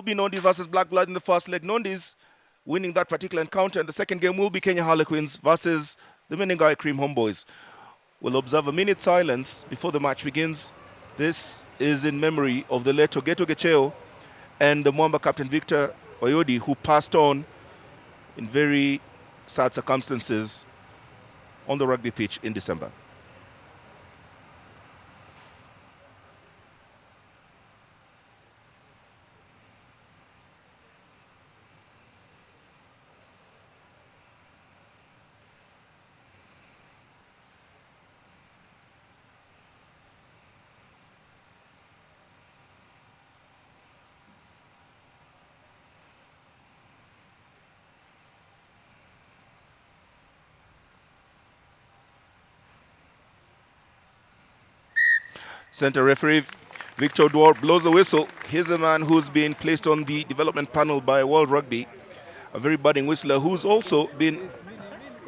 be Nondies versus Blakblad in the first leg. Nondies winning that particular encounter, and the second game will be Kenya Harlequins versus the Menengai Cream Homeboys. We'll observe a minute silence before the match begins. This is in memory of the late Ogeto Gecheo and the Mwamba captain Victor Oyodi, who passed on in very sad circumstances on the rugby pitch in December. Center referee Victor Dwar blows the whistle. Here's a man who's been placed on the development panel by World Rugby, a very budding whistler who's also been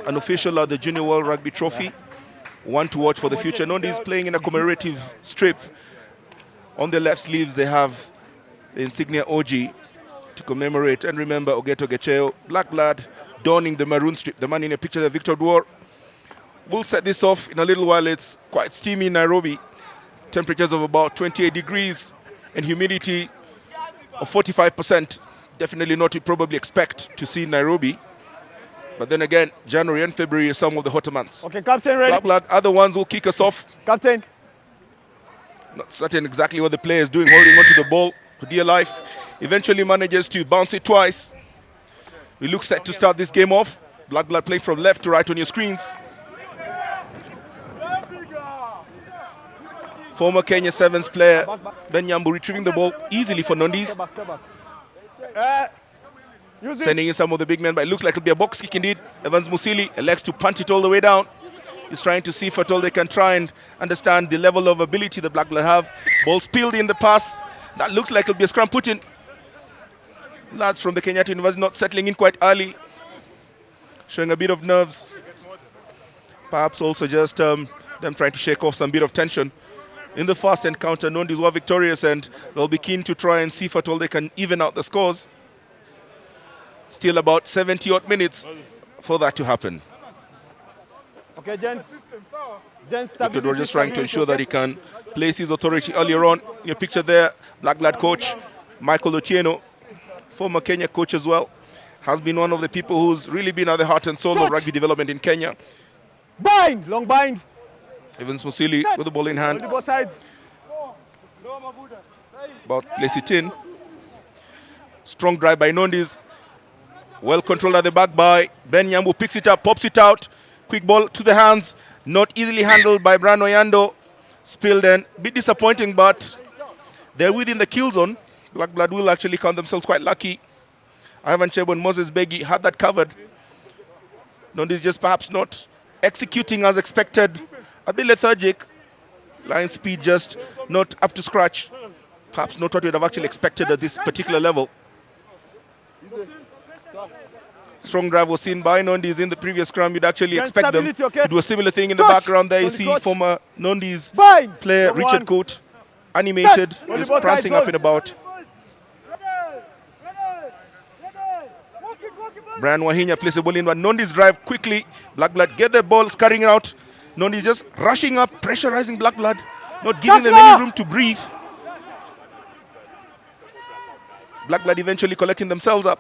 an official at the Junior World Rugby Trophy. One to watch for the future. Nondies playing in a commemorative strip. On their left sleeves they have the insignia OG to commemorate and remember Ogeto Gecheo. Blakblad donning the maroon strip. The man in a picture there, Victor Dwar. We'll set this off in a little while. It's quite steamy in Nairobi. Temperatures of about 28 degrees and humidity of 45%. Definitely not what you probably expect to see in Nairobi. But then again, January and February are some of the hotter months. Okay, Captain, ready? Blakblad, other ones will kick us off. Captain. Not certain exactly what the player is doing, holding onto the ball for dear life. Eventually manages to bounce it twice. We look set to start this game off. Blakblad playing from left to right on your screens. Former Kenya Sevens player Ben Nyambu retrieving the ball easily for Nondies. Sending in some of the big men, but it looks like it'll be a box kick indeed. Evans Musili elects to punt it all the way down. He's trying to see if at all they can try and understand the level of ability the Blakblad have. Ball spilled in the pass. That looks like it'll be a scrum put in. Lads from the Kenyatta University not settling in quite early, showing a bit of nerves. Perhaps also just them trying to shake off some bit of tension. In the first encounter, Nondies were victorious and they'll be keen to try and see if at all they can even out the scores. Still about 70 odd minutes for that to happen. Okay, gents. Victor just trying to ensure that he can place his authority earlier on. Your picture there, Blakblad coach Michael Otieno, former Kenya coach as well, has been one of the people who's really been at the heart and soul of rugby development in Kenya. Bind, long bind. Evans Musili with the ball in hand. Both sides. About to place it in. Strong drive by Nondies. Well controlled at the back by Ben Nyambu. Picks it up, pops it out. Quick ball to the hands. Not easily handled by Bran Oyando. Spilled and a bit disappointing, but they're within the kill zone. Blakblad will actually count themselves quite lucky. Ivan Chebo and Moses Begi had that covered. Nondies just perhaps not executing as expected. A bit lethargic. Line speed just not up to scratch. Perhaps not what we'd have actually expected at this particular level. Strong drive was seen by Nondies in the previous scrum. You'd actually expect them to do a similar thing in the background there. You see former Nondies player Richard Coate, animated, is prancing up and about. Brian Wahinya plays the ball in, but Nondies drive quickly. Blakblad get the ball, scurrying out. Nondies just rushing up, pressurizing Blakblad, not giving them any room to breathe. Blakblad eventually collecting themselves up.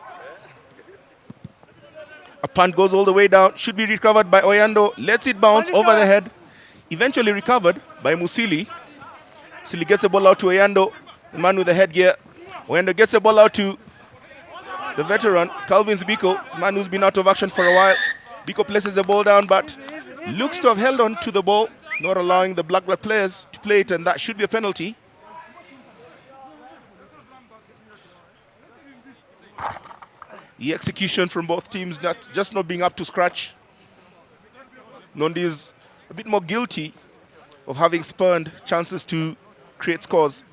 A punt goes all the way down, should be recovered by Oyando, lets it bounce over the head. Eventually recovered by Musili. Musili gets the ball out to Oyando, the man with the headgear. Oyando gets the ball out to the veteran, Calvin Biko, man who's been out of action for a while. Biko places the ball down, but looks to have held on to the ball, not allowing the Blakblad players to play it, and that should be a penalty. The execution from both teams just not being up to scratch. Nondies a bit more guilty of having spurned chances to create scores.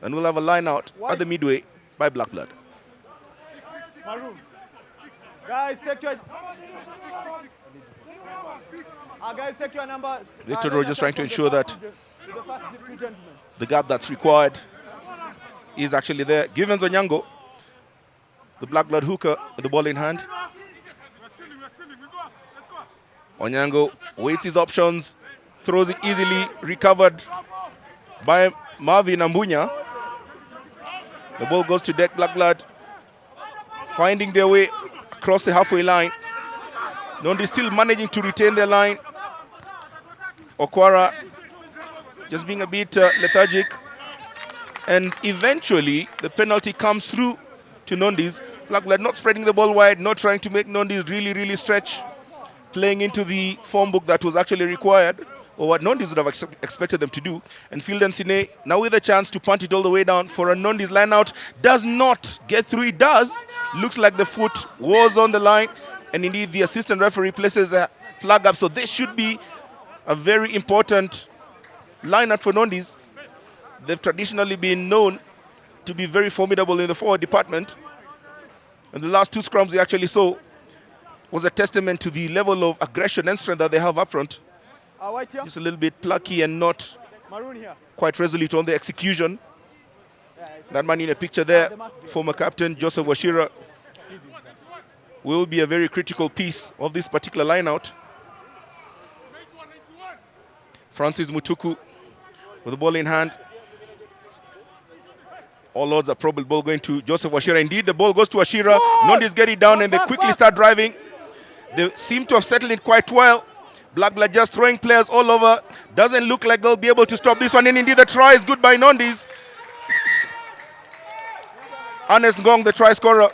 And we'll have a line out at the midway by Blakblad. Guys, take your... guys, take your number. Victor just trying to ensure that the gap that's required is actually there. Givens Onyango, the Blakblad hooker, with the ball in hand. Onyango waits his options, throws it easily, recovered by Marvin Ambunya. The ball goes to Deck Blakblad, finding their way across the halfway line. Nondi still managing to retain their line. Okwara just being a bit lethargic. And eventually, the penalty comes through to Nondies. Blakblad not spreading the ball wide, not trying to make Nondies really stretch, playing into the form book that was actually required, or what Nondies would have expected them to do. And Fielden Sine, now with a chance to punt it all the way down for a Nondies line out, does not get through. It does. Looks like the foot was on the line, and indeed the assistant referee places a flag up. So this should be a very important lineup for Nondies. They've traditionally been known to be very formidable in the forward department. And the last two scrums we actually saw was a testament to the level of aggression and strength that they have up front. White here. Just a little bit plucky and not Maroon here. quite resolute on the execution. That man in a picture there, former captain Joseph Washira, will be a very critical piece of this particular lineout. Francis Mutuku with the ball in hand. All odds are probable ball going to Joseph Washira. Indeed, the ball goes to Washira. Nondies get it down and they quickly start driving. They seem to have settled in quite well. Blakblad just throwing players all over. Doesn't look like they'll be able to stop this one. And indeed, the try is good by Nondies. Anes Ngong, the try scorer.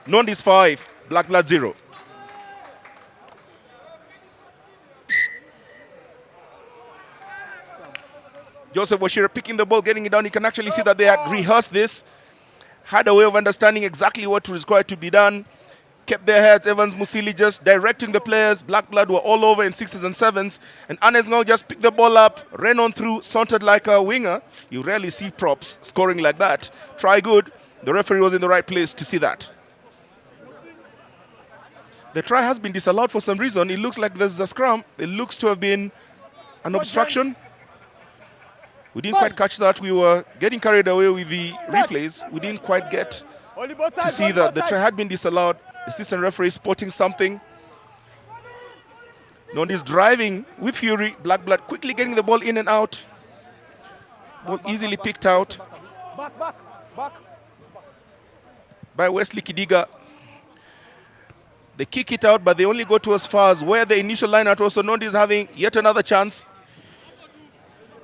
Nondies 5, Blakblad 0. Joseph Washira picking the ball, getting it down. You can actually see that they had rehearsed this, had a way of understanding exactly what was required to be done, kept their heads. Evans Musili just directing the players. Blakblad were all over in 6s and 7s. And Anes Ngong just picked the ball up, ran on through, sauntered like a winger. You rarely see props scoring like that. Try good. The referee was in the right place to see that. The try has been disallowed for some reason. It looks like there's a scrum. It looks to have been an obstruction. We didn't quite catch that. We were getting carried away with the replays. We didn't quite get to see that the try had been disallowed. Assistant referee spotting something. Nondies driving with fury. Blakblad quickly getting the ball in and out. Ball easily picked out Back. by Wesley Kidiga. They kick it out, but they only go to as far as where the initial lineout was. So Nondies having yet another chance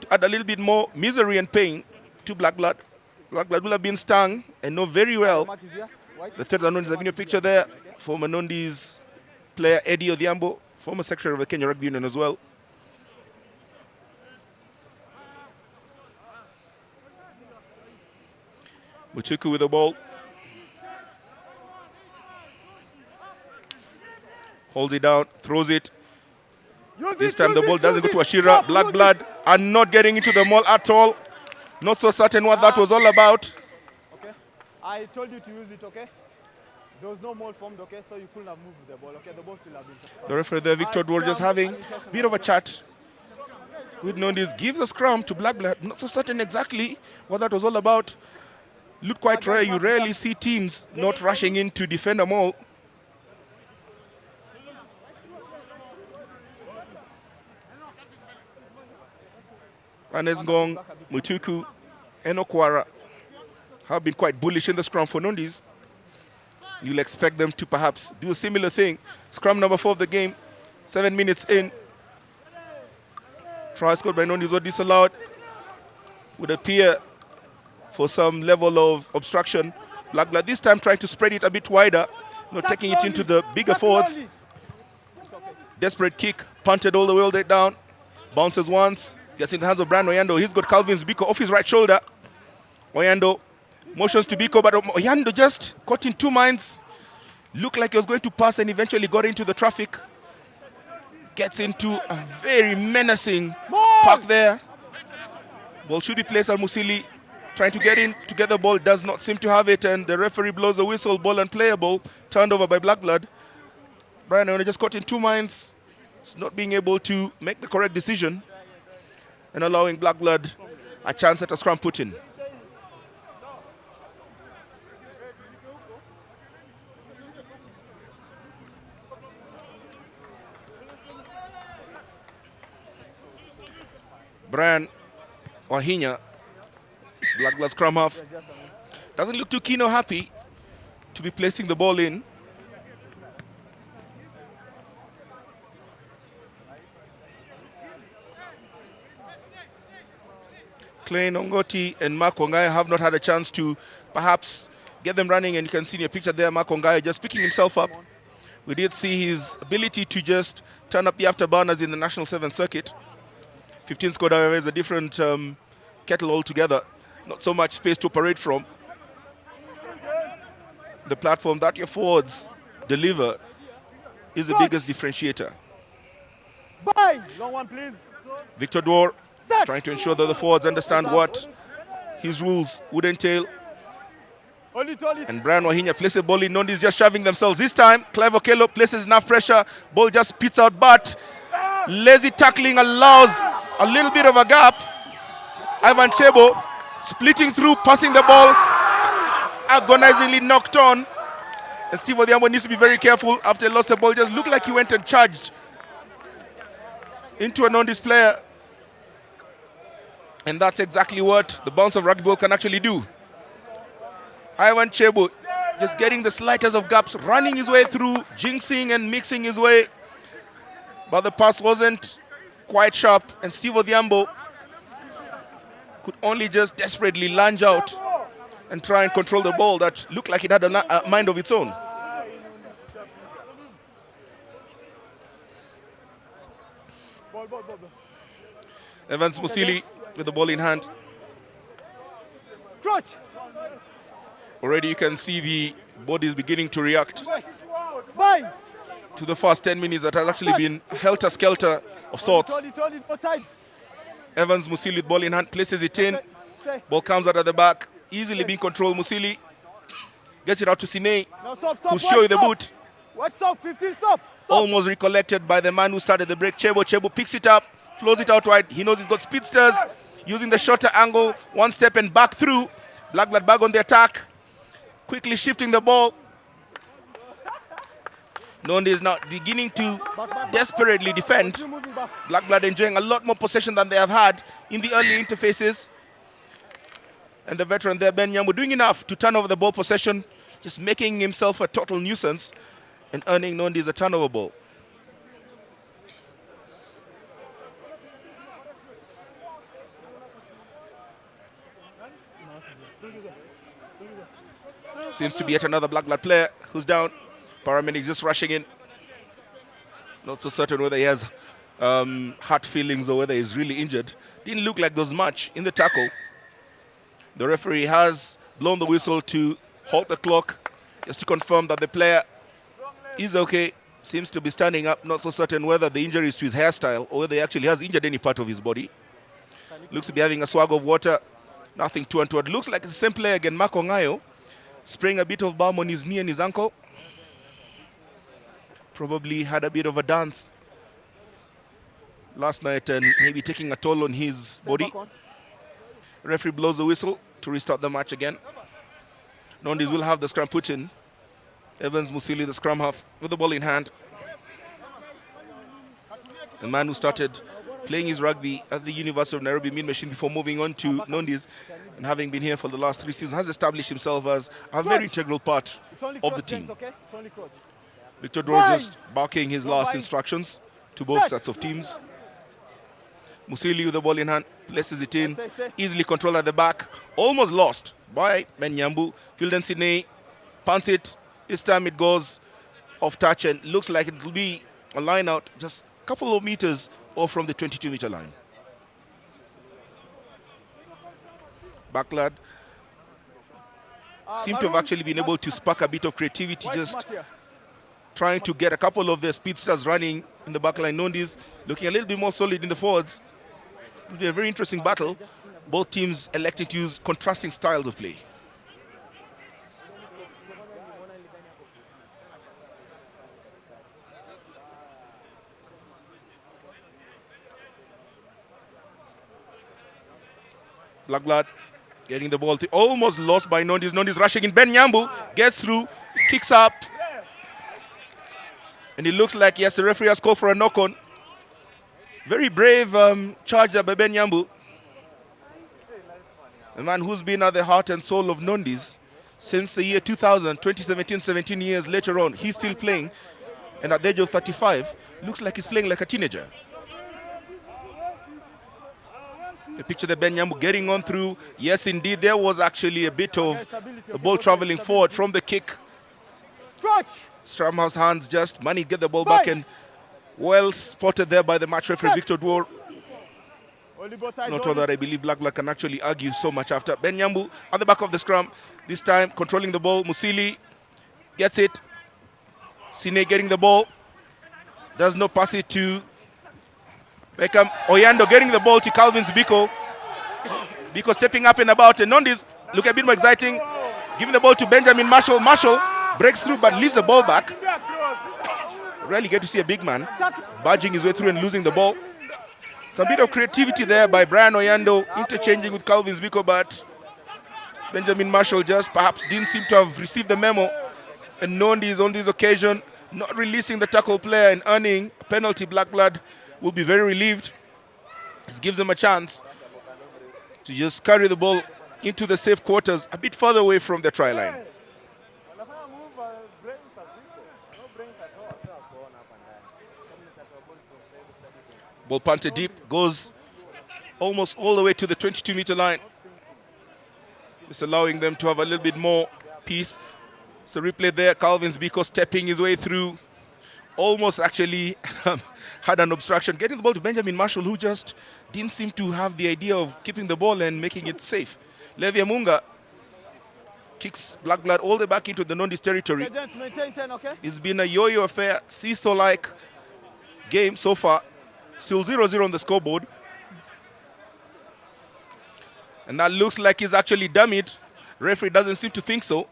to add a little bit more misery and pain to Blakblad. Blakblad will have been stung and know very well. The third Nondies having a picture there. Former Nondies player Eddie Odhiambo, former secretary of the Kenya Rugby Union as well. Mutuku with the ball. Holds it down, throws it. This time the ball doesn't go to Ashira. Blakblad are not getting into the maul at all. Not so certain what that was all about. Okay. I told you to use it, okay? There was no mold formed, okay? So you couldn't have moved the ball, okay? The ball still have been. The referee there, Victor Dwar, just having a bit of a chat with Nondies. Gives a scrum to Blakblad. Not so certain exactly what that was all about. Looked quite rare. You rarely see teams not rushing in to defend a maul. Anes Ngong, Mutuku, and Okwara have been quite bullish in the scrum for Nondies. You'll expect them to perhaps do a similar thing. Scrum number 4 of the game, 7 minutes in. Try scored by Nondies was disallowed. Would appear for some level of obstruction. Blakblad this time trying to spread it a bit wider, not taking it into the bigger forwards. Desperate kick, punted all the way down. Bounces once. Gets in the hands of Brian Oyando. He's got Calvin Biko off his right shoulder. Oyando motions to Biko, but Oyando just caught in two minds. Looked like he was going to pass and eventually got into the traffic. Gets into a very menacing park there. Ball should be placed on Musili. Trying to get in to get the ball. Does not seem to have it. And the referee blows the whistle. Ball unplayable. Turned over by Blakblad. Brian Oyando just caught in two minds. He's not being able to make the correct decision. And allowing Blakblad a chance at a scrum put in. Brian Wahinya, Blakblad scrum half, doesn't look too keen or happy to be placing the ball in. Clay Nongoti and Mark Wangaya have not had a chance to perhaps get them running, and you can see in your picture there Mark Wangaya just picking himself up. We did see his ability to just turn up the afterburners in the National 7th Circuit. 15 squad, however, is a different kettle altogether. Not so much space to operate from. The platform that your forwards deliver is the biggest differentiator. Bang! Long one, please. Victor Dwar trying to ensure that the forwards understand what his rules would entail. And Brian Wahinya places the ball in. Nondi is just shoving themselves. This time, Clive Okello places enough pressure. Ball just spits out, but lazy tackling allows a little bit of a gap. Ivan Chebo splitting through, passing the ball, agonizingly knocked on. And Steve Odhiambo needs to be very careful after he lost the ball. Just looked like he went and charged into a Nondies player. And that's exactly what the bounce of rugby ball can actually do. Ivan Chebo just getting the slightest of gaps, running his way through, jinxing and mixing his way. But the pass wasn't quite sharp, and Steve Odhiambo could only just desperately lunge out and try and control the ball that looked like it had a mind of its own. Evans Musili with the ball in hand. Crouch. Already you can see the bodies beginning to react Bang! to the first 10 minutes that has actually been helter-skelter of sorts. Evans Musili with ball in hand, places it in. Ball comes out of the back, easily being controlled. Musili gets it out to Sine, who's showing the boot. Watch, stop, 15, stop. Almost recollected by the man who started the break, Chebo. Chebo picks it up, flows it out wide. He knows he's got speedsters, using the shorter angle, one step and back through. Blakblad back on the attack, quickly shifting the ball. Nondi is now beginning to desperately defend. Blakblad enjoying a lot more possession than they have had in the early interfaces. And the veteran there, Ben Nyambo, doing enough to turn over the ball possession, just making himself a total nuisance and earning Nondi's a turnover ball. Seems to be yet another Blakblad player who's down. Paramedics just rushing in. Not so certain whether he has heart feelings or whether he's really injured. Didn't look like there was much in the tackle. The referee has blown the whistle to halt the clock, just to confirm that the player is okay. Seems to be standing up. Not so certain whether the injury is to his hairstyle or whether he actually has injured any part of his body. Looks to be having a swag of water. Nothing too untoward. Looks like it's the same player again, Mark Ongayo, spraying a bit of balm on his knee and his ankle. Probably had a bit of a dance last night and maybe taking a toll on his body. Referee blows the whistle to restart the match again. Nondies will have the scrum put in. Evans Musili, the scrum half, with the ball in hand. The man who started playing his rugby at the University of Nairobi Mean Machine before moving on to Nondies, and having been here for the last 3 seasons, has established himself as a very integral part of the team. Victor Dwar just barking his last instructions to both sets of teams. Musili with the ball in hand, places it in, easily controlled at the back, almost lost by Ben Nyambu. Filden Sydney punts it. This time it goes off touch and looks like it will be a line out just a couple of meters off from the 22-meter line. Blakblad seem to have actually been able to spark a bit of creativity, just trying to get a couple of their speedsters running in the backline. Nondies looking a little bit more solid in the forwards. It will be a very interesting battle. Both teams electing to use contrasting styles of play. Blakblad getting the ball, almost lost by Nondies. Nondies rushing in. Ben Nyambu gets through, kicks up. And it looks like, yes, the referee has called for a knock-on. Very brave charge there by Ben Yambu. A man who's been at the heart and soul of Nondies since the year 2000, 2017, 17 years later on. He's still playing, and at the age of 35, looks like he's playing like a teenager. A picture of Ben Yambu getting on through. Yes, indeed, there was actually a bit of the ball traveling forward from the kick. Stramhouse hands just Money get the ball back, and well spotted there by the match referee Victor Dwar. Not all that I believe Blakblad can actually argue so much after. Ben Yambu at the back of the scrum, this time controlling the ball. Musili gets it. Sine getting the ball. Does not pass it to Beckham. Oyando getting the ball to Calvin Biko. Biko stepping up and about, and Nondies look a bit more exciting. Giving the ball to Benjamin Marshall. Marshall breaks through but leaves the ball back. Rarely get to see a big man barging his way through and losing the ball. Some bit of creativity there by Brian Oyando, interchanging with Calvin Biko, but Benjamin Marshall just perhaps didn't seem to have received the memo. And Nondies on this occasion not releasing the tackle player and earning a penalty. Blakblad will be very relieved. This gives them a chance to just carry the ball into the safe quarters, a bit further away from the try line. Ball punted deep, goes almost all the way to the 22-meter line. Just allowing them to have a little bit more peace. So replay there, Calvin Biko stepping his way through. Almost actually had an obstruction. Getting the ball to Benjamin Marshall, who just didn't seem to have the idea of keeping the ball and making it safe. Levi Amunga kicks Blakblad all the way back into the Nondies territory. It's been a yo-yo affair, seesaw-like game so far. Still 0-0 on the scoreboard. And that looks like he's actually dummied. Referee doesn't seem to think so.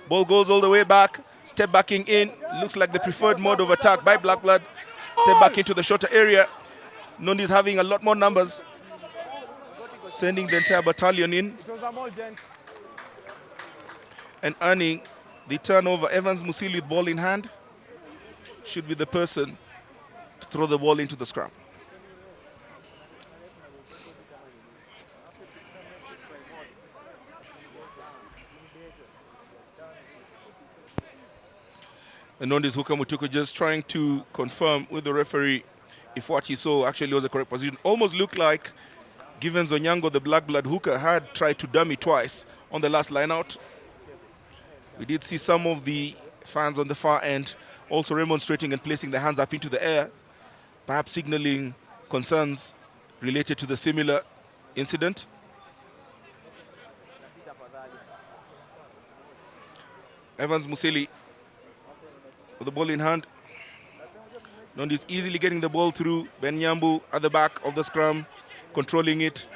Ball goes all the way back. Step backing in. Looks like the preferred mode of attack by Blakblad. Step back into the shorter area. Nondies having a lot more numbers. Sending the entire battalion in. And earning the turnover. Evans Musili with ball in hand should be the person to throw the ball into the scrum. And Nondies Hooker Mutuku just trying to confirm with the referee if what he saw actually was the correct position. Almost looked like, given Zonyango, the Blakblad hooker, had tried to dummy twice on the last line out. We did see some of the fans on the far end also remonstrating and placing their hands up into the air, perhaps signaling concerns related to the similar incident. Evans Musili with the ball in hand. Nondies easily getting the ball through. Ben Yambu at the back of the scrum, controlling it.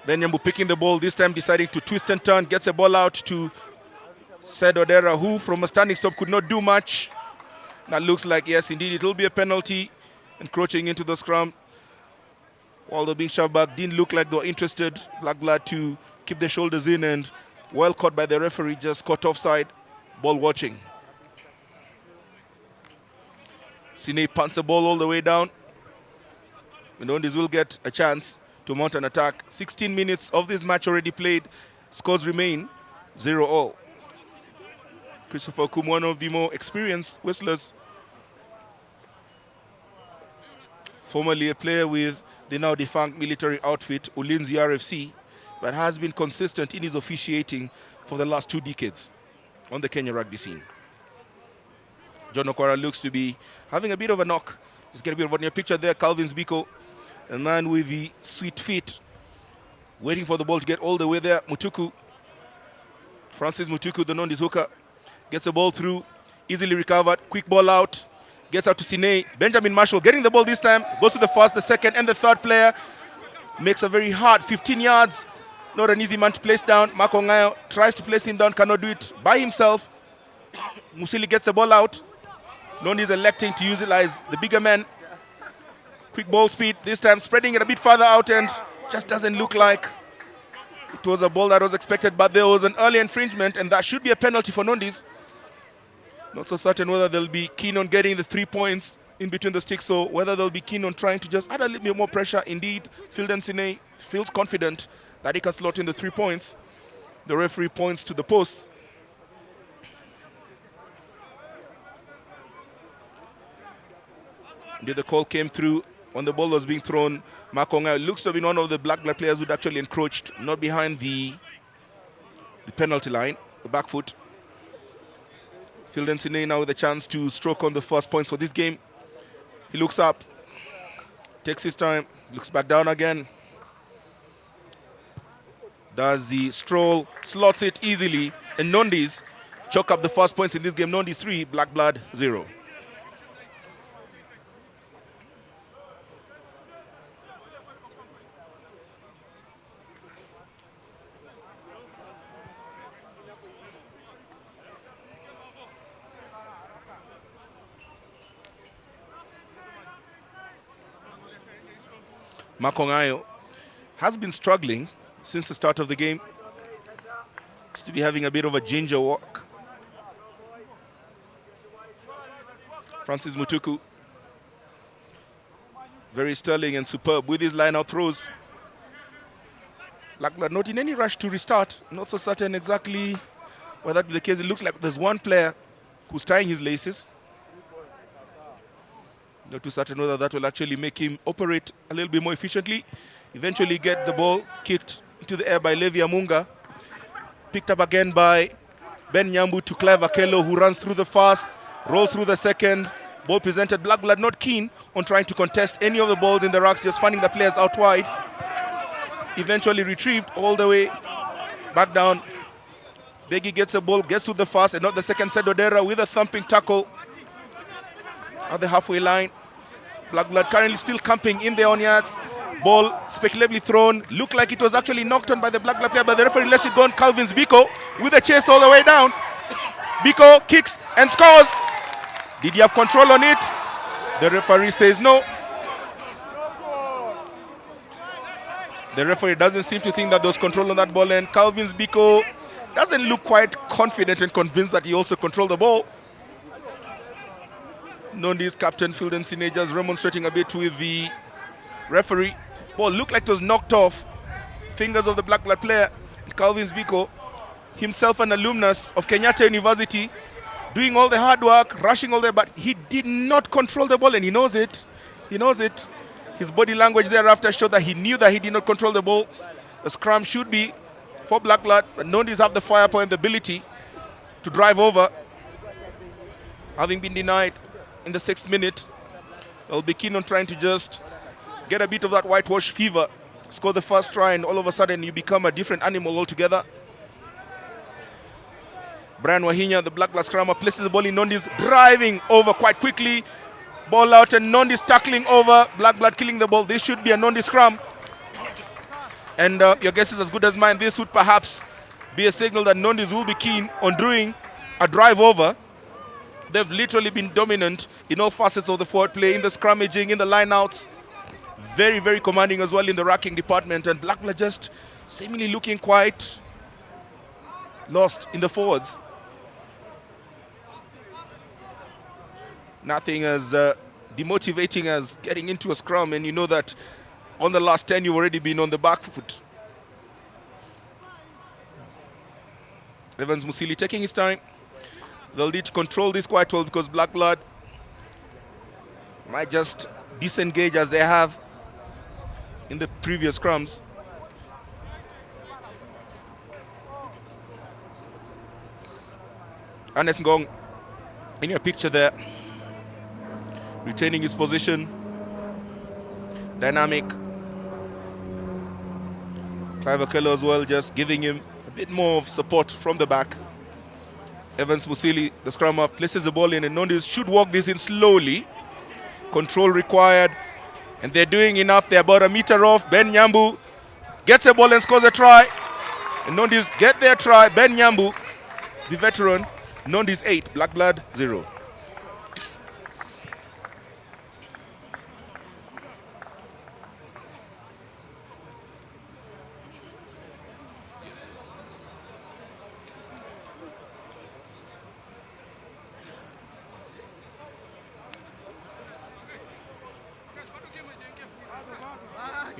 Ben Yambu picking the ball, this time deciding to twist and turn, gets the ball out to Said Odera, who from a standing stop could not do much. That looks like, yes, indeed, it will be a penalty. Encroaching into the scrum. Although being shoved back, didn't look like they were interested. Blakblad to keep their shoulders in, and well caught by the referee, just caught offside. Ball watching. Sine punts the ball all the way down. Nondies will get a chance to mount an attack. 16 minutes of this match already played. Scores remain 0-0. Christopher Kum, one of the more experienced whistlers. Formerly a player with the now defunct military outfit, Ulinzi RFC, but has been consistent in his officiating for the last 2 decades on the Kenya rugby scene. John Okwara looks to be having a bit of a knock. Just get a bit of a picture there. Calvin Biko, a man with the sweet feet, waiting for the ball to get all the way there. Mutuku, Francis Mutuku, the Nondies hooker, gets the ball through, easily recovered, quick ball out, gets out to Sine. Benjamin Marshall getting the ball this time, goes to the first, the second, and the third player. Makes a very hard 15 yards. Not an easy man to place down. Marco Ngayo tries to place him down, cannot do it by himself. Musili gets the ball out. Nondies electing to utilize the bigger men. Quick ball speed, this time spreading it a bit further out, and just doesn't look like it was a ball that was expected, but there was an early infringement, and that should be a penalty for Nondies. Not so certain whether they'll be keen on getting the 3 points in between the sticks, or whether they'll be keen on trying to just add a little bit more pressure. Indeed, Sine feels confident that he can slot in the 3 points. The referee points to the posts. Indeed, the call came through when the ball was being thrown. Makonga looks to be one of the Blakblad players who'd actually encroached, not behind the penalty line, the back foot. Sine now with a chance to stroke on the first points for this game. He looks up, takes his time, looks back down again. Does the stroll, slots it easily, and Nondies chalk up the first points in this game. Nondies 3, Blakblad 0. Makongayo has been struggling since the start of the game. Seems to be having a bit of a ginger walk. Francis Mutuku, very sterling and superb with his line-out throws. Blakblad not in any rush to restart. Not so certain exactly whether that be the case. It looks like there's one player who's tying his laces. Not too certain whether that will actually make him operate a little bit more efficiently. Eventually get the ball kicked into the air by Levi Amunga. Picked up again by Ben Nyambu to Clive Akello, who runs through the first, rolls through the second. Ball presented. Blakblad not keen on trying to contest any of the balls in the racks, just finding the players out wide. Eventually retrieved all the way back down. Begi gets a ball, gets to the first and not the second. Sedodera with a thumping tackle at the halfway line. Blakblad currently still camping in their own yards. Ball speculatively thrown. Looked like it was actually knocked on by the Blakblad player, but the referee lets it go on. Calvin's Biko with a chase all the way down. Biko kicks and scores. Did he have control on it? The referee says no. The referee doesn't seem to think that there was control on that ball, and Calvin's Biko doesn't look quite confident and convinced that he also controlled the ball. Nondi's captain Sine just remonstrating a bit with the referee. Ball looked like it was knocked off fingers of the Blakblad player. Calvin's Biko, himself an alumnus of Kenyatta University, doing all the hard work, rushing all the, but he did not control the ball, and he knows it. He knows it. His body language thereafter showed that he knew that he did not control the ball. The scrum should be for Blakblad, but Nondies have the firepower and the ability to drive over. Having been denied in the 6th minute, they'll be keen on trying to just get a bit of that whitewash fever, score the first try, and all of a sudden you become a different animal altogether. Brian Wahinya, the Blakblad scrummer, places the ball in Nondies, driving over quite quickly. Ball out and Nondies tackling over. Blakblad killing the ball. This should be a Nondies scrum. And your guess is as good as mine. This would perhaps be a signal that Nondies will be keen on doing a drive over. They've literally been dominant in all facets of the forward play, in the scrummaging, in the lineouts. Very, very commanding as well in the racking department. And Blakblad just seemingly looking quite lost in the forwards. Nothing as demotivating as getting into a scrum, and you know that on the last 10 you've already been on the back foot. Evans Musili taking his time. They'll need to control this quite well because Blakblad might just disengage as they have in the previous scrums. Ernest Ngong in your picture there, retaining his position, dynamic. Clive Akello as well, just giving him a bit more of support from the back. Evans Musili, the scrummer, places the ball in, and Nondies should walk this in slowly. Control required, and they're doing enough. They're about a meter off. Ben Nyambu gets a ball and scores a try. And Nondies get their try. Ben Nyambu, the veteran. Nondies 8, Blakblad 0.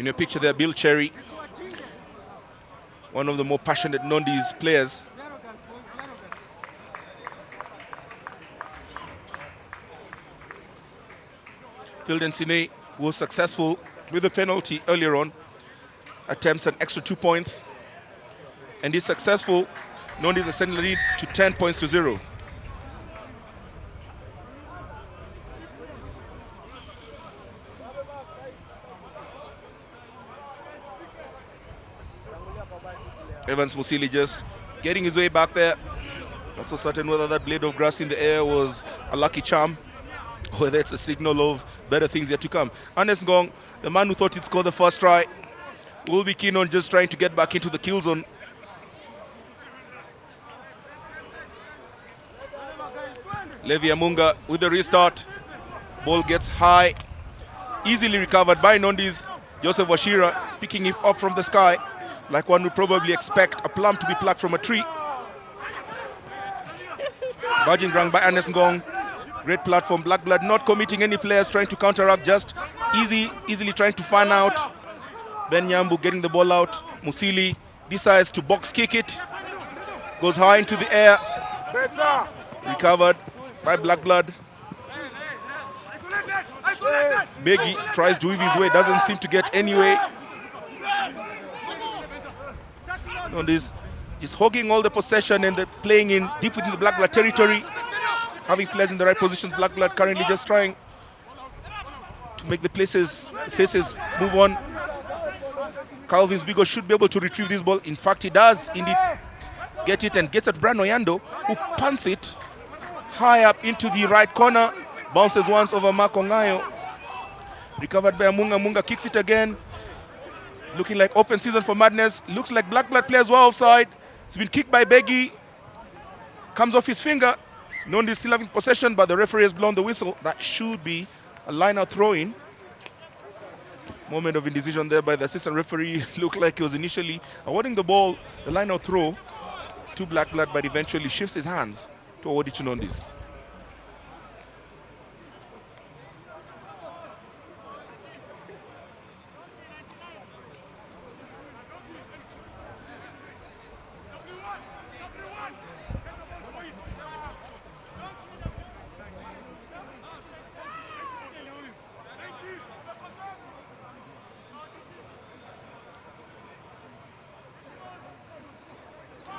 In your picture there, Bill Cherry, one of the more passionate Nondies players. Filden Sine was successful with the penalty earlier on, attempts an extra 2 points, and is successful. Nondies extending the lead to 10 points to 0. Evans Musili just getting his way back there. Not so certain whether that blade of grass in the air was a lucky charm, or whether it's a signal of better things yet to come. Anes Ngong, the man who thought he'd score the first try, will be keen on just trying to get back into the kill zone. Levi Amunga with the restart. Ball gets high, easily recovered by Nondies. Joseph Washira picking it up from the sky, like one would probably expect a plum to be plucked from a tree. Barging rang by Anes Ngong. Great platform. Blakblad not committing any players, trying to counteract, just easily trying to fan out. Ben Nyambu getting the ball out. Musili decides to box kick it. Goes high into the air. Recovered by Blakblad. Begi tries to weave his way, doesn't seem to get any way. Nondies is hogging all the possession and playing in deep within the Blakblad territory, having players in the right positions. Blakblad currently just trying to make the faces move on. Calvin's Bigo should be able to retrieve this ball. In fact, he does indeed get it and gets at Brano Yando, who punts it high up into the right corner. Bounces once over Marco Ngayo. Recovered by Amunga. Amunga kicks it again. Looking like open season for Madness. Looks like Blakblad players were offside. It's been kicked by Begi. Comes off his finger. Nondi still having possession, but the referee has blown the whistle. That should be a line-out throw-in. Moment of indecision there by the assistant referee. Looked like he was initially awarding the ball, the line-out throw, to Blakblad, but eventually shifts his hands to award it to Nondies.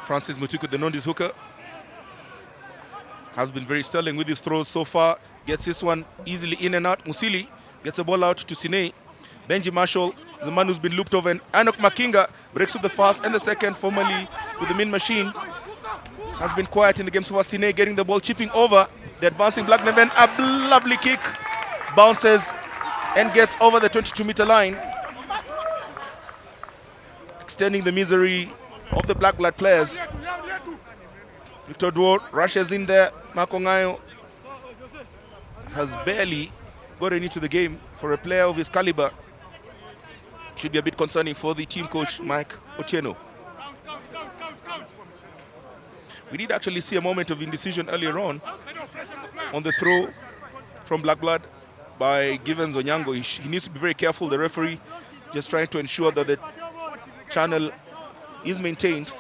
Francis Mutuku, the Nondies hooker, has been very sterling with his throws so far. Gets this one easily in and out. Musili gets the ball out to Sine. Benji Marshall, the man who's been looped over, and Anok Makinga breaks with the first and the second, formerly with the Min Machine. Has been quiet in the game so far. Sine getting the ball, chipping over the advancing Black Neven. A lovely kick, bounces and gets over the 22-meter line, extending the misery of the Blakblad players. Victor Duor rushes in there. Marco Ngayo has barely gotten into the game. For a player of his caliber, should be a bit concerning for the team coach, Mike Otieno. We did actually see a moment of indecision earlier on the throw from Blakblad by Givens Onyango. He needs to be very careful. The referee just trying to ensure that the channel is maintained.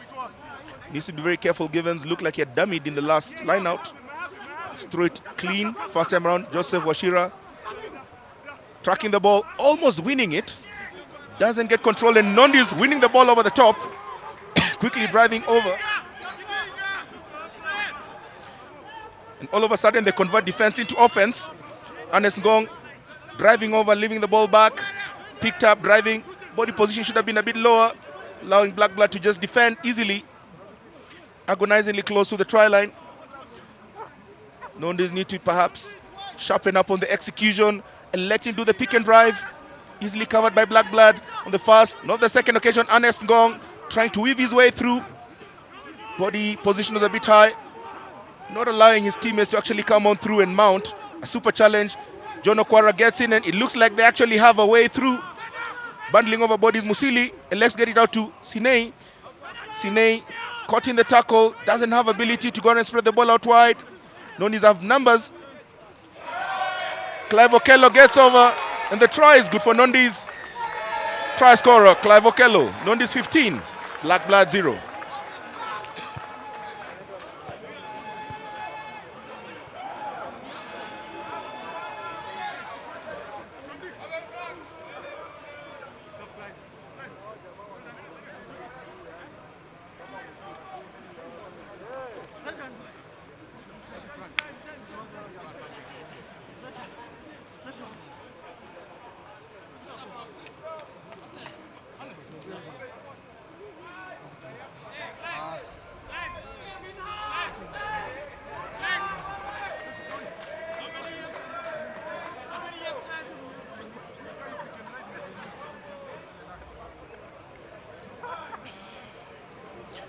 Needs to be very careful. Givens looked like he had dummied in the last line out. Throw it clean first time around. Joseph Washira tracking the ball, almost winning it. Doesn't get control, and Nondies winning the ball over the top. Quickly driving over. And all of a sudden they convert defense into offense. Anes Ngong driving over, leaving the ball back. Picked up, driving. Body position should have been a bit lower, allowing Blakblad to just defend easily. Agonizingly close to the try line. Nondies need to perhaps sharpen up on the execution, electing to do the pick and drive. Easily covered by Blakblad on the first, not the second occasion. Anes Ngong trying to weave his way through. Body position was a bit high, not allowing his teammates to actually come on through and mount a super challenge. John Okwara gets in, and it looks like they actually have a way through. Bundling over bodies, Musili, and let's get it out to Sine. Sine caught in the tackle, doesn't have ability to go and spread the ball out wide. Nondies have numbers. Clive Okello gets over, and the try is good for Nondies. Try scorer, Clive Okello. Nondies 15, Blakblad 0.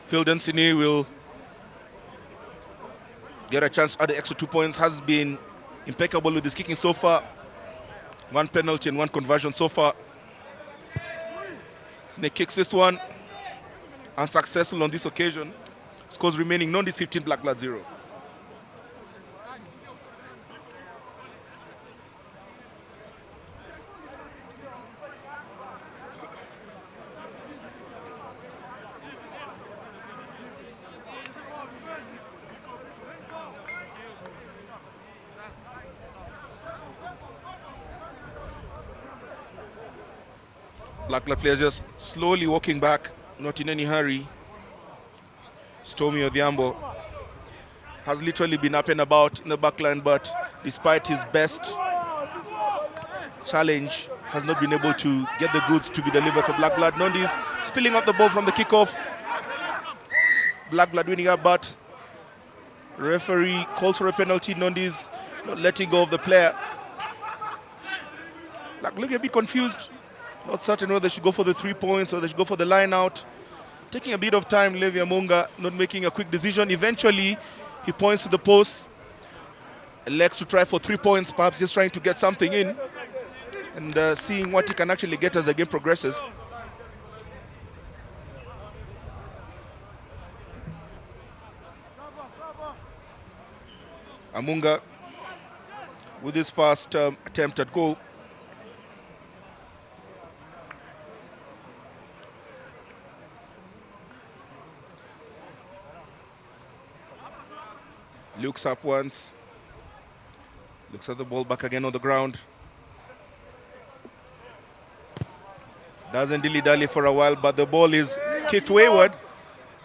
Phil Dunsany will get a chance to add the extra 2 points. Has been impeccable with his kicking so far. 1 penalty and 1 conversion so far. Snake kicks this one. Unsuccessful on this occasion. Scores remaining, Nondies 15, Blakblad 0. Blakblad players just slowly walking back, not in any hurry. Stormy Odhiambo has literally been up and about in the backline, but despite his best challenge, has not been able to get the goods to be delivered for Blakblad. Nondies spilling up the ball from the kickoff. Blakblad winning up, but referee calls for a penalty. Nondies not letting go of the player. Looking a bit confused. Not certain whether they should go for the 3 points or they should go for the line out. Taking a bit of time, Levi Amunga not making a quick decision. Eventually, he points to the post. Elects to try for 3 points, perhaps just trying to get something in. And seeing what he can actually get as the game progresses. Amunga with his first attempt at goal. Looks up once. Looks at the ball back again on the ground. Doesn't dilly-dally for a while, but the ball is kicked wayward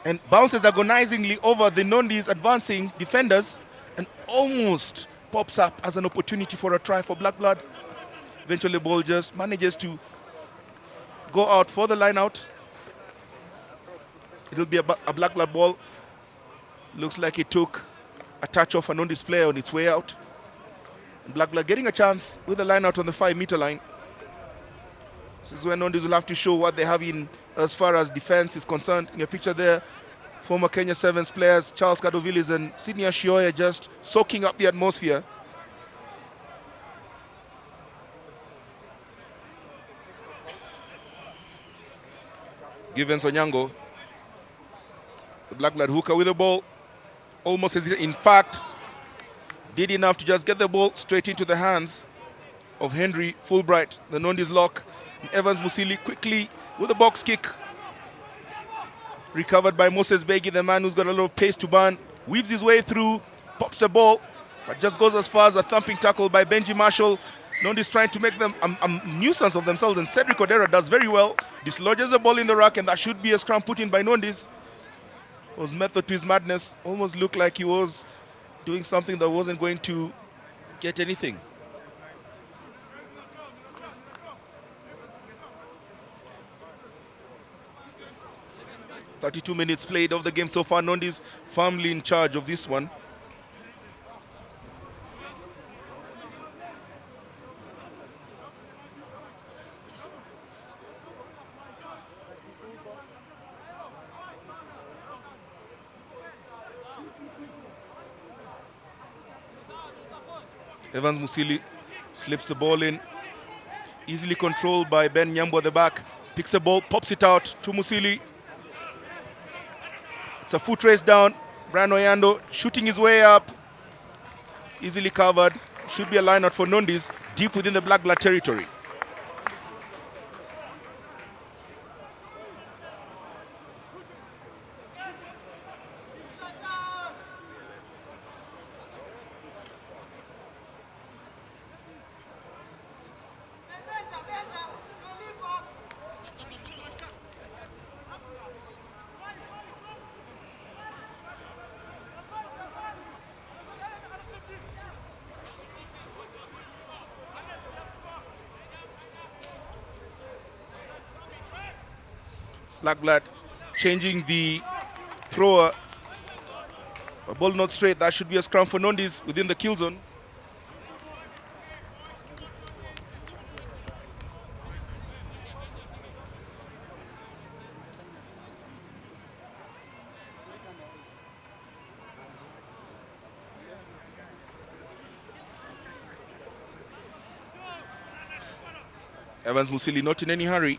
and bounces agonizingly over the Nondies advancing defenders and almost pops up as an opportunity for a try for Blakblad. Eventually the ball just manages to go out for the line out. It'll be a Blakblad ball. Looks like it took a touch off a Nondies player on its way out. And Blakblad getting a chance with the line out on the 5-meter line. This is where Nondies will have to show what they have in as far as defense is concerned. In your picture there, former Kenya Sevens players Charles Kadovilis and Sydney Ashioya just soaking up the atmosphere. Givens Onyango, the Blakblad hooker with the ball. Almost hesitated. In fact, did enough to just get the ball straight into the hands of Henry Fulbright, the Nondies lock. And Evans Musili quickly with a box kick. Recovered by Moses Begi, the man who's got a little pace to burn. Weaves his way through, pops the ball, but just goes as far as a thumping tackle by Benji Marshall. Nondies trying to make them a nuisance of themselves, and Cedric Odera does very well. Dislodges the ball in the rack, and that should be a scrum put in by Nondies. Was method to his madness. Almost looked like he was doing something that wasn't going to get anything. "32 minutes played of the game so far. Nondies firmly in charge of this one. Evans Musili slips the ball in. Easily controlled by Ben Nyambo at the back. Picks the ball, pops it out to Musili. It's a foot race down. Brian Oyando shooting his way up. Easily covered. Should be a line out for Nondies deep within the Blakblad territory. Blakblad changing the thrower. A ball not straight. That should be a scrum for Nondies within the kill zone. Evans Musili not in any hurry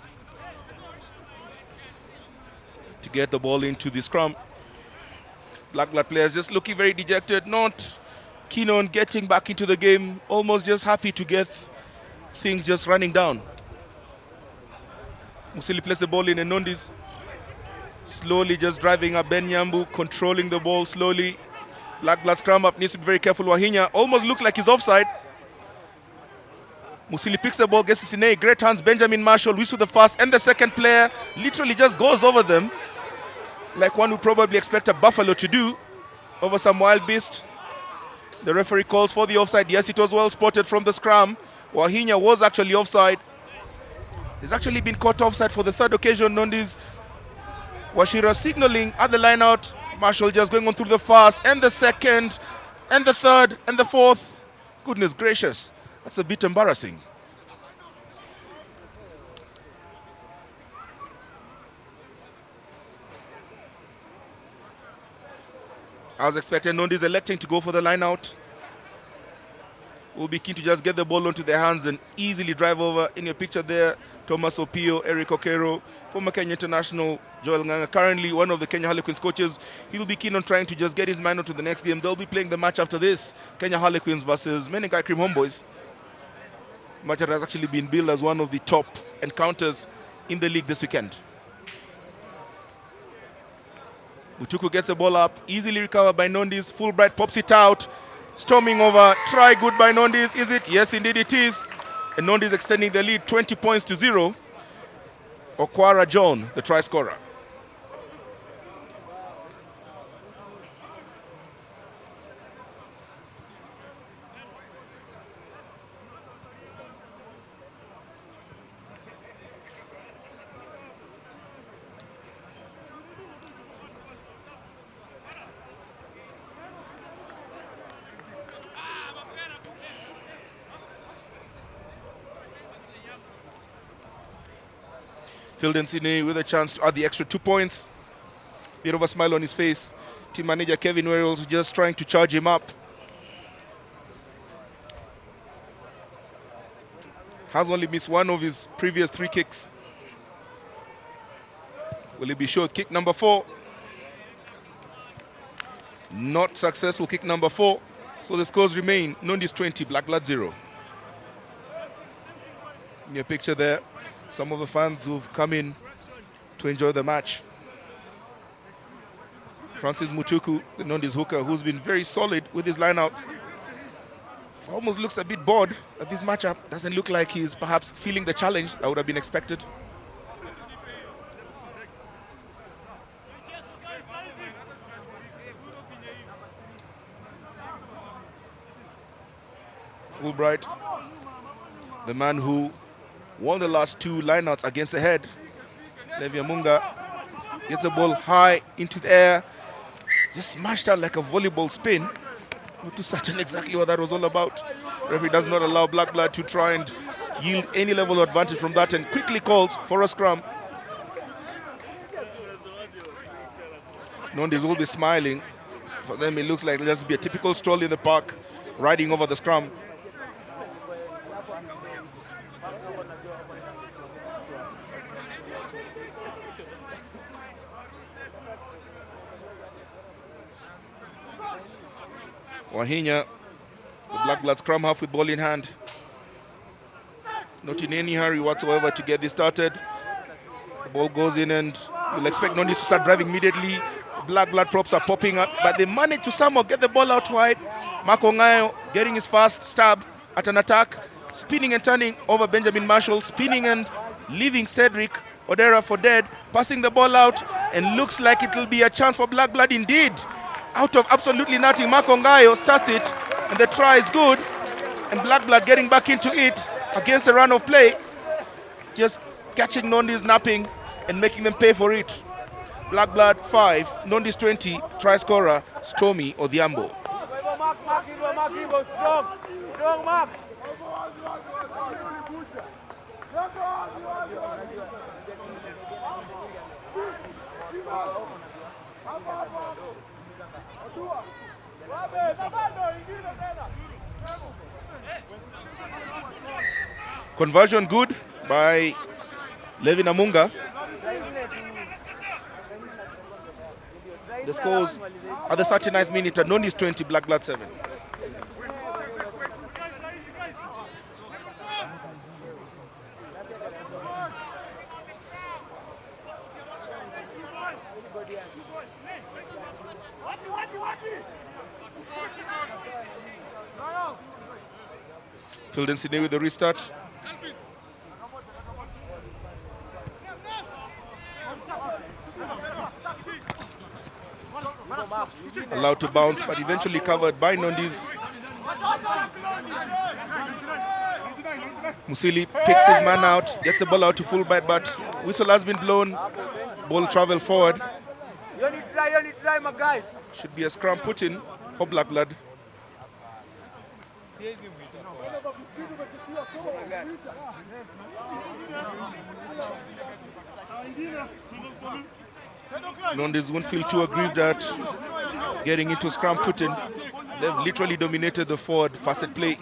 to get the ball into the scrum. Blakblad players just looking very dejected, not keen on getting back into the game, almost just happy to get things just running down. Musili plays the ball in and Nondies slowly just driving up Ben Nyambu, controlling the ball slowly. Blakblad scrum up, needs to be very careful. Wahinya almost looks like he's offside. Musili picks the ball, gets it in a great hands. Benjamin Marshall, whistle the first and the second player, literally just goes over them like one would probably expect a buffalo to do over some wild beast. The referee calls for the offside. Yes, it was well spotted from the scrum. Wahinya was actually offside. He's actually been caught offside for the third occasion. Nondies Washira signaling at the line out. Marshall just going on through the first and the second and the third and the fourth. Goodness gracious. That's a bit embarrassing. I was expecting Nondies electing to go for the line out. Will be keen to just get the ball onto their hands and easily drive over. In your picture there, Thomas Opio, Eric Okero, former Kenya international, Joel Nganga, currently one of the Kenya Harlequins coaches. He will be keen on trying to just get his mind onto the next game. They'll be playing the match after this, Kenya Harlequins versus Menengai Cream Homeboys. Match that has actually been billed as one of the top encounters in the league this weekend. Mutuku gets the ball up, easily recovered by Nondies. Fulbright pops it out, storming over. Try good by Nondies. Is it? Yes, indeed it is. And Nondies extending the lead 20 points to 0. Okwara John, the try scorer. Fieldensine with a chance to add the extra 2 points. Bit of a smile on his face. Team manager Kevin Werrells just trying to charge him up. Has only missed one of his previous 3 kicks. Will it be short? Kick number 4. Not successful. Kick number 4. So the scores remain Nondies 20, Blakblad 0. In your picture there, some of the fans who've come in to enjoy the match. Francis Mutuku, the Nondies hooker, who's been very solid with his lineouts. Almost looks a bit bored at this matchup. Doesn't look like he's perhaps feeling the challenge that would have been expected. Fulbright, the man who won the last 2 lineouts against the head. Levi Amunga gets the ball high into the air. Just smashed out like a volleyball spin. Not too certain exactly what that was all about. Referee does not allow Blakblad to try and yield any level of advantage from that and quickly calls for a scrum. Nondies will be smiling. For them, it looks like it'll just be a typical stroll in the park, riding over the scrum. Wahinya, the Blakblad scrum half with ball in hand. Not in any hurry whatsoever to get this started. The ball goes in and you'll expect Nondies to start driving immediately. Blakblad props are popping up, but they manage to somehow get the ball out wide. Marco Ngayo getting his first stab at an attack, spinning and turning over Benjamin Marshall, spinning and leaving Cedric Odera for dead, passing the ball out, and looks like it will be a chance for Blakblad indeed. Out of absolutely nothing, Marco Ngayo starts it, and the try is good, and Blakblad getting back into it against a run of play, just catching Nondies napping and making them pay for it. Blakblad 5, Nondies 20, try scorer Stormy Odhiambo. Conversion good by Levin Amunga. The scores at the 39th minute at Nondies 20, Blakblad 7. Filled in Sydney with the restart. Allowed to bounce, but eventually covered by Nondies. Musili picks his man out, gets the ball out to fullback, but whistle has been blown. Ball travel forward. Should be a scrum put in for Blakblad. Nondies won't feel too aggrieved at getting into scrum put in. They've literally dominated the forward facet play.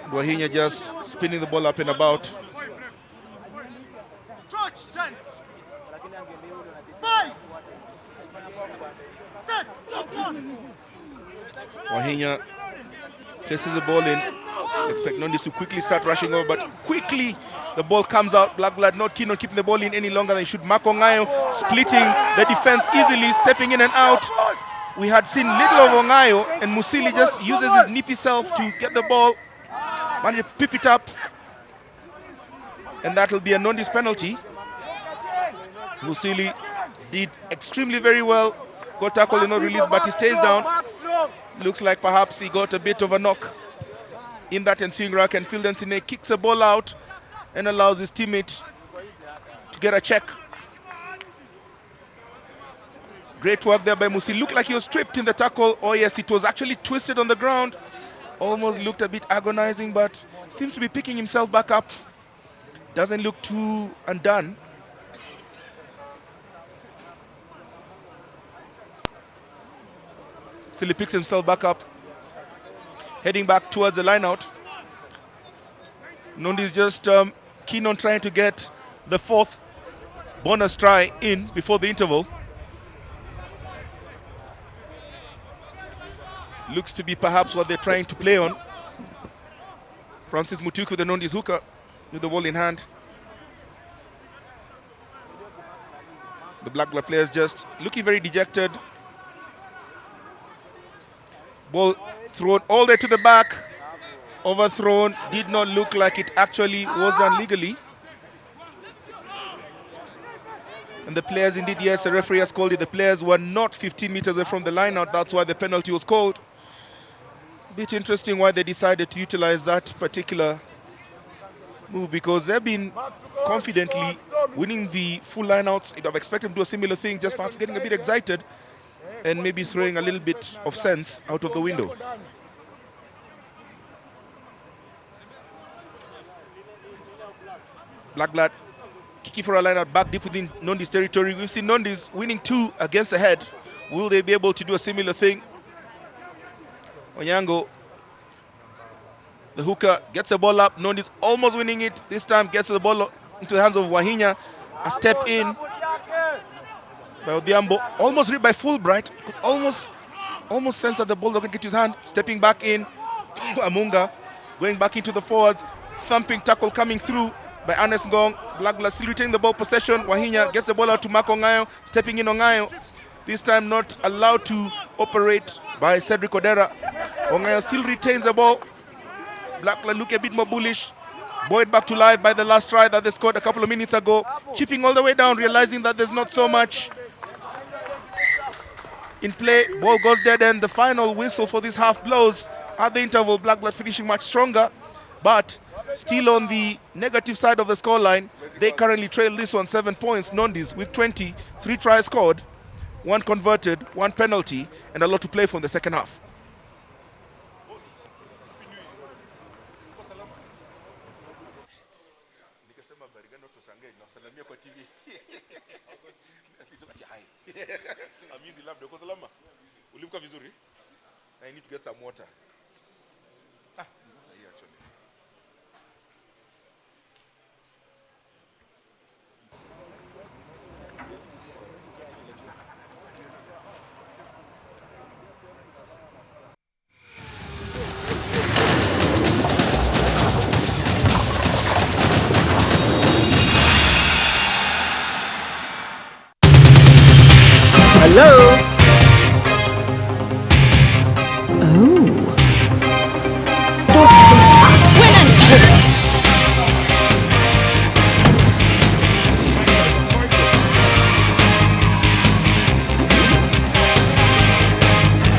Wahinya just spinning the ball up and about. Wahinya places the ball in. Expect Nondies to quickly start rushing over, but quickly the ball comes out. Blakblad not keen on keeping the ball in any longer than should. Ongayo splitting the defense easily, stepping in and out. We had seen little of Ongayo, and Musili just uses his nippy self to get the ball. Managed to pip it up, and that will be a Nondies penalty. Musili did extremely very well. Got tackle and not released, but he stays down. Looks like perhaps he got a bit of a knock in that ensuing ruck, and Phil Densine kicks the ball out and allows his teammate to get a check. Great work there by Musi. Looked like he was tripped in the tackle. Oh yes, it was actually twisted on the ground. Almost looked a bit agonizing, but seems to be picking himself back up. Doesn't look too undone. Still he picks himself back up. Heading back towards the line out. Nondies just keen on trying to get the fourth bonus try in before the interval. Looks to be perhaps what they're trying to play on. Francis Mutuku, the Nondies hooker, with the ball in hand. The Blakblad players just looking very dejected. Ball thrown all the way to the back. Overthrown. Did not look like it actually was done legally. And the players indeed, yes, the referee has called it. The players were not 15 meters away from the line out. That's why the penalty was called. Bit interesting why they decided to utilize that particular move, because they've been confidently winning the full lineouts. I'd have expected them to do a similar thing, just perhaps getting a bit excited and maybe throwing a little bit of sense out of the window. Blakblad kicking for a lineout back deep within Nondies territory. We've seen Nondies winning 2 against the head. Will they be able to do a similar thing? Onyango, the hooker, gets the ball up. Nondies almost winning it. This time gets the ball into the hands of Wahinya. A step in by Odhiambo. Almost ripped by Fulbright. Could almost sense that the ball doesn't get to his hand. Stepping back in. Amunga going back into the forwards. Thumping tackle coming through by Anes Ngong. Blakblad still retaining the ball possession. Wahinya gets the ball out to Mark Ongayo. Stepping in Ongayo. This time not allowed to operate by Cedric Odera. Ongayo still retains the ball. Blakblad look a bit more bullish. Buoyed back to life by the last try that they scored a couple of minutes ago. Chipping all the way down, realizing that there's not so much in play. Ball goes dead, and the final whistle for this half blows at the interval. Blakblad finishing much stronger, but Still on the negative side of the scoreline, they currently trail this one 7 points. Nondies with 20, 3 tries scored, 1 converted, 1 penalty, and a lot to play for in the second half. I need to get some water. Hello?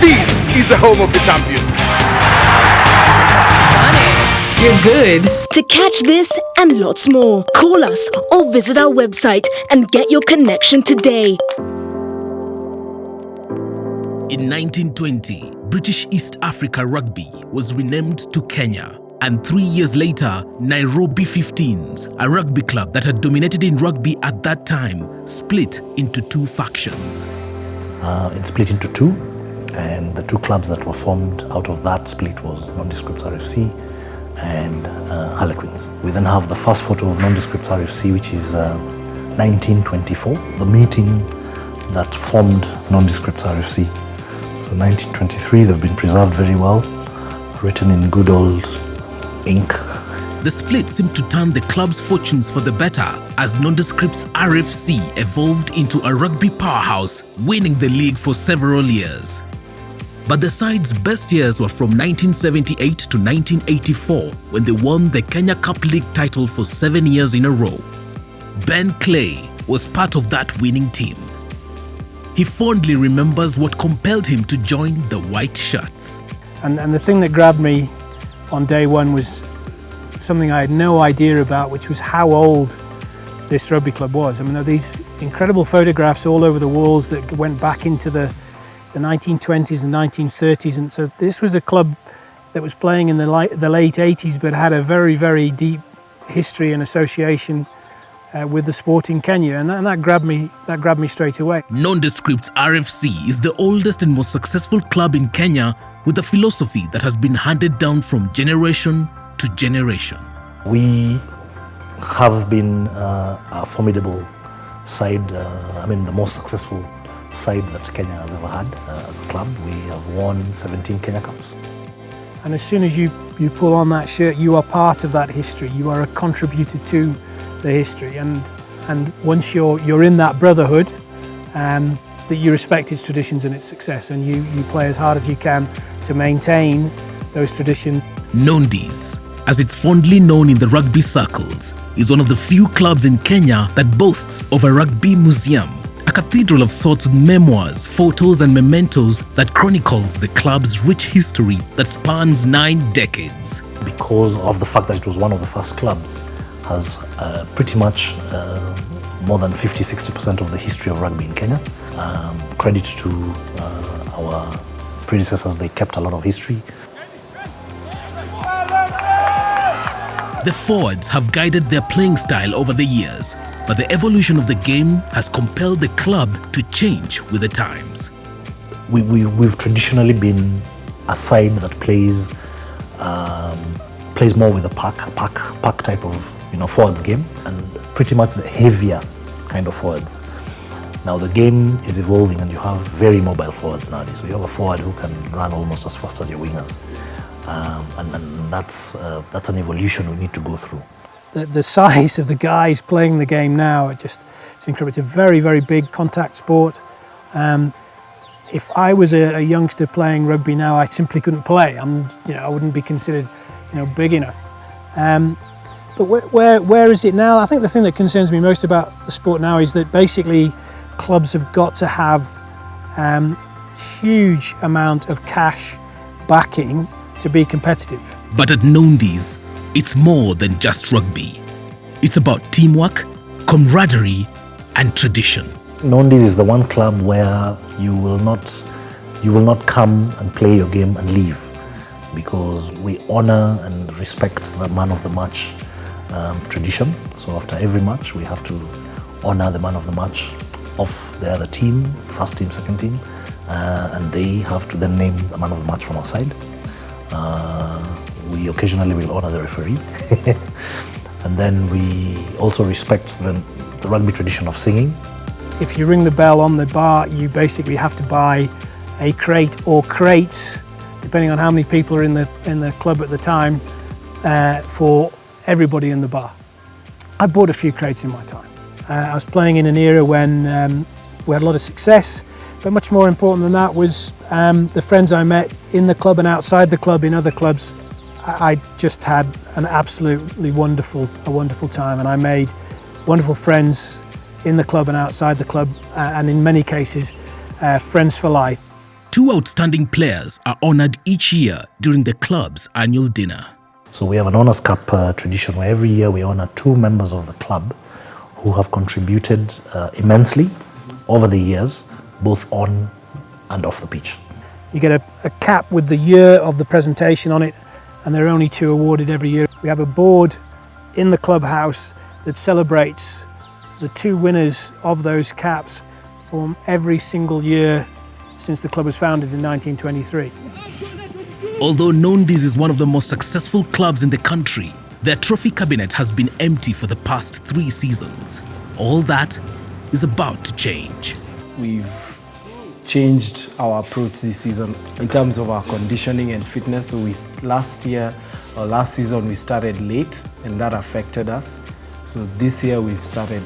This is the home of the champions. You're good. To catch this and lots more, call us or visit our website and get your connection today. In 1920, British East Africa Rugby was renamed to Kenya. And 3 years later, Nairobi 15s, a rugby club that had dominated in rugby at that time, split into 2 factions. It split into 2, and the 2 clubs that were formed out of that split was Nondiescript RFC and Harlequins. We then have the first photo of Nondiescript RFC, which is 1924, the meeting that formed Nondiescript RFC. So 1923, they've been preserved very well, written in good old ink. The split seemed to turn the club's fortunes for the better as Nondiescript's RFC evolved into a rugby powerhouse, winning the league for several years. But the side's best years were from 1978 to 1984, when they won the Kenya Cup League title for 7 years in a row. Ben Clay was part of that winning team. He fondly remembers what compelled him to join the White Shirts. And the thing that grabbed me on day one was something I had no idea about, which was how old this rugby club was. I mean, there are these incredible photographs all over the walls that went back into the 1920s and 1930s, and so this was a club that was playing in the late 80s but had a very, very deep history and association with the sport in Kenya, and that grabbed me straight away. Nondiescript's RFC is the oldest and most successful club in Kenya, with a philosophy that has been handed down from generation to generation. We have been a formidable side, the most successful side that Kenya has ever had as a club. We have won 17 Kenya Cups. And as soon as you pull on that shirt, you are part of that history. You are a contributor to the history, and once you're in that brotherhood, that you respect its traditions and its success, and you play as hard as you can to maintain those traditions. Nondies, as it's fondly known in the rugby circles, is one of the few clubs in Kenya that boasts of a rugby museum, a cathedral of sorts with memoirs, photos and mementos that chronicles the club's rich history that spans 9 decades. Because of the fact that it was one of the first clubs, has pretty much more than 50-60% of the history of rugby in Kenya. Credit to our predecessors, they kept a lot of history. The forwards have guided their playing style over the years, but the evolution of the game has compelled the club to change with the times. We've traditionally been a side that plays more with a pack type of forwards game, and pretty much the heavier kind of forwards. Now the game is evolving and you have very mobile forwards nowadays. So you have a forward who can run almost as fast as your wingers. And that's an evolution we need to go through. The size of the guys playing the game now, it's incredible. It's a very, very big contact sport. If I was a youngster playing rugby now, I simply couldn't play. I wouldn't be considered, big enough. But where is it now? I think the thing that concerns me most about the sport now is that basically clubs have got to have huge amount of cash backing to be competitive. But at Nondies, It's more than just rugby. It's about teamwork, camaraderie, and tradition. Nondies is the one club where you will not come and play your game and leave, because we honor and respect the man of the match tradition. So after every match, we have to honor the man of the match of the other team, first team, second team, and they have to then name the man of the match from our side. We occasionally will honor the referee. And then we also respect the rugby tradition of singing. If you ring the bell on the bar, you basically have to buy a crate or crates, depending on how many people are in the club at the time, for everybody in the bar. I bought a few crates in my time. I was playing in an era when we had a lot of success, but much more important than that was the friends I met in the club and outside the club, in other clubs. I just had an absolutely wonderful time, and I made wonderful friends in the club and outside the club, and in many cases, friends for life. 2 outstanding players are honored each year during the club's annual dinner. So we have an Honours Cup tradition where every year we honor 2 members of the club who have contributed immensely over the years, both on and off the pitch. You get a cap with the year of the presentation on it, and there are only 2 awarded every year. We have a board in the clubhouse that celebrates the 2 winners of those caps from every single year since the club was founded in 1923. Although Nondies is one of the most successful clubs in the country, their trophy cabinet has been empty for the past 3 seasons. All that is about to change. We've changed our approach this season in terms of our conditioning and fitness. So last season we started late, and that affected us. So this year we've started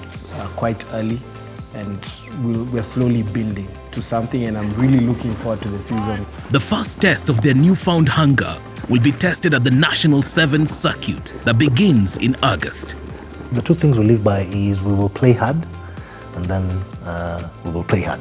quite early, and we're slowly building to something, and I'm really looking forward to the season. The first test of their newfound hunger will be tested at the National 7 circuit that begins in August. The 2 things we live by is we will play hard, and then we will play hard.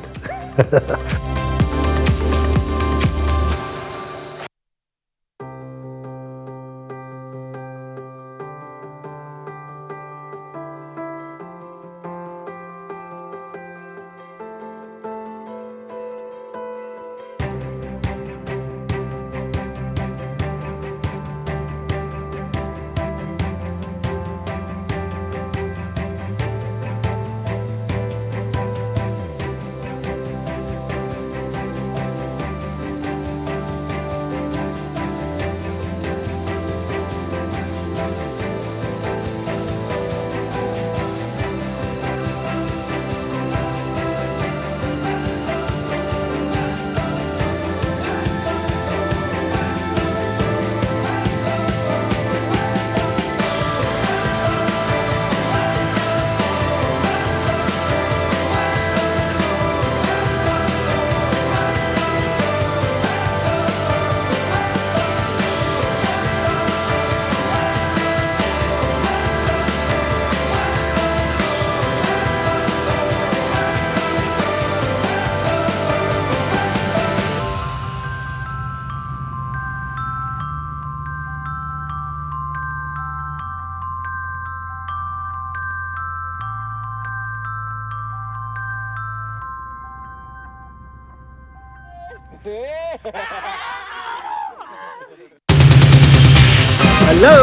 Hello?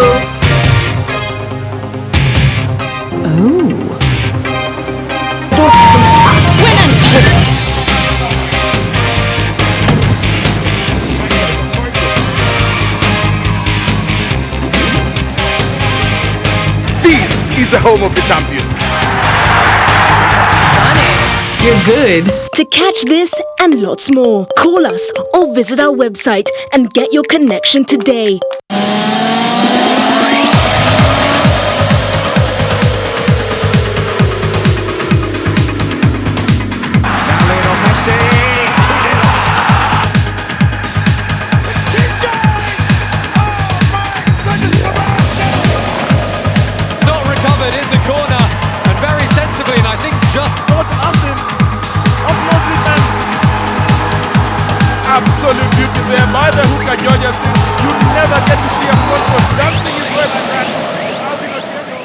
This is the home of the champions. You're good. To catch this and lots more, call us or visit our website and get your connection today. Absolute beauty there by the hook. Africa, Georgia since you never get to see a Congo dancing his way like that. Alvin Otieno.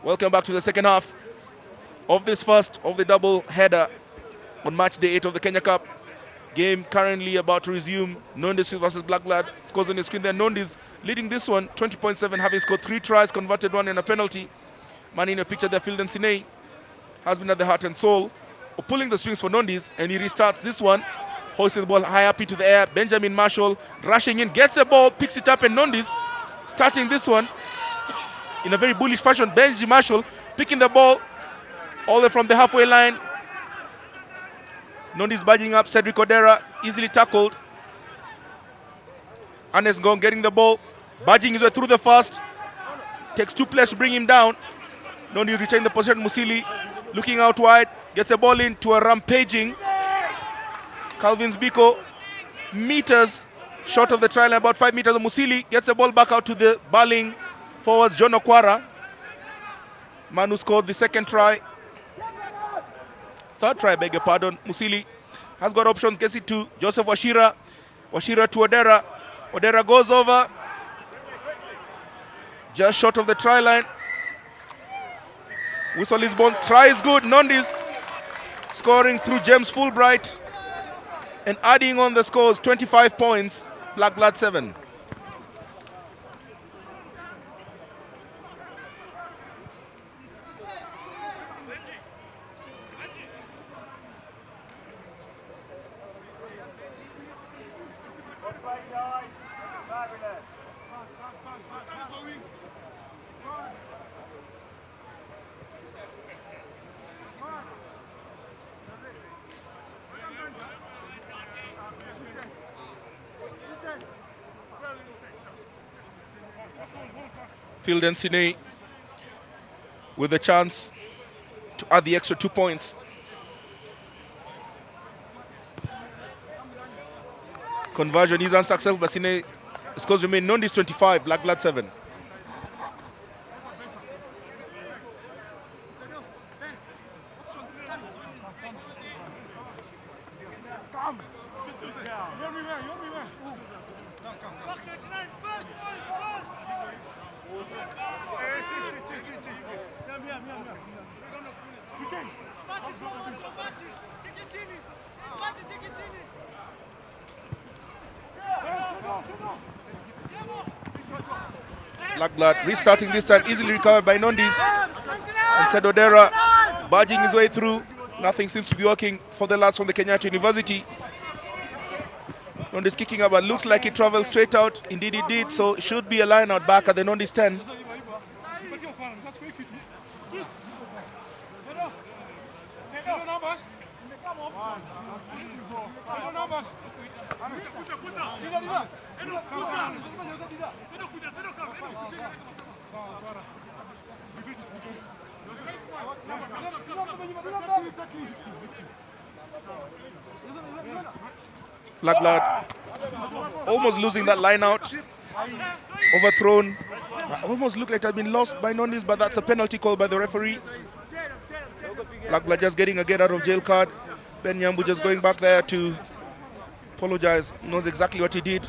Welcome back to the second half of this first of the double header on match day 8 of the Kenya Cup. Game currently about to resume. Nondiescript versus Blakblad. Scores on the screen there. Nondies leading this one, 20.7, having scored 3 tries, converted 1 and a penalty. Man in your picture there, Phil Densinei, has been at the heart and soul of pulling the strings for Nondies, and he restarts this one, hoisting the ball high up into the air. Benjamin Marshall rushing in, gets the ball, picks it up, and Nondies starting this one in a very bullish fashion. Benji Marshall picking the ball all the way from the halfway line. Nondies budging up. Cedric Odera easily tackled. Anes Gong getting the ball, budging his way through the first. Takes 2 players to bring him down. Nondies retain the possession. Musili looking out wide, gets the ball into a rampaging Calvin Biko, meters short of the try line, about 5 meters. Musili gets the ball back out to the Barling forwards, John Okwara. Man who scored the second try. Third try, beg your pardon. Musili has got options, gets it to Joseph Washira. Washira to Odera. Odera goes over, just short of the try line. Whistle is born. Try is good. Nondies scoring through James Fulbright and adding on the scores, 25 points. Blakblad 7. Phil Densinei with a chance to add the extra 2 points. Conversion is unsuccessful, but Sine scores remain. Nondies 25, Blakblad 7. Blakblad restarting this time, easily recovered by Nondies. And Sedodera barging his way through. Nothing seems to be working for the lads from the Kenyatta University. Nondies kicking up, but looks like it traveled straight out. Indeed it did, so it should be a line out back at the Nondies 10. Blakblad almost losing that line out. Overthrown. Almost looked like it had been lost by Nondies, but that's a penalty call by the referee. Blakblad just getting a get out of jail card. Ben Nyambu just going back there to apologize. Knows exactly what he did.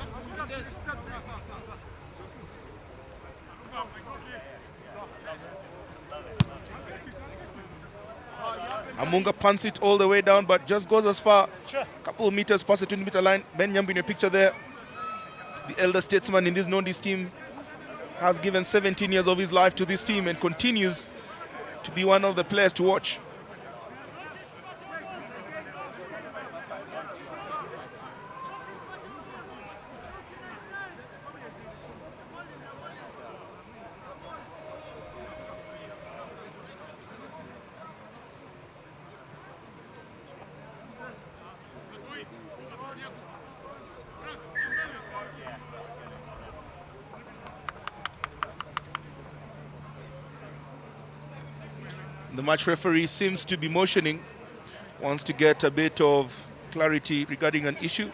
Amunga punts it all the way down, but just goes as far, a couple of meters past the 20-meter line. Ben Nyambu in your picture there, the elder statesman in this Nondies team, has given 17 years of his life to this team and continues to be one of the players to watch. The match referee seems to be motioning, wants to get a bit of clarity regarding an issue.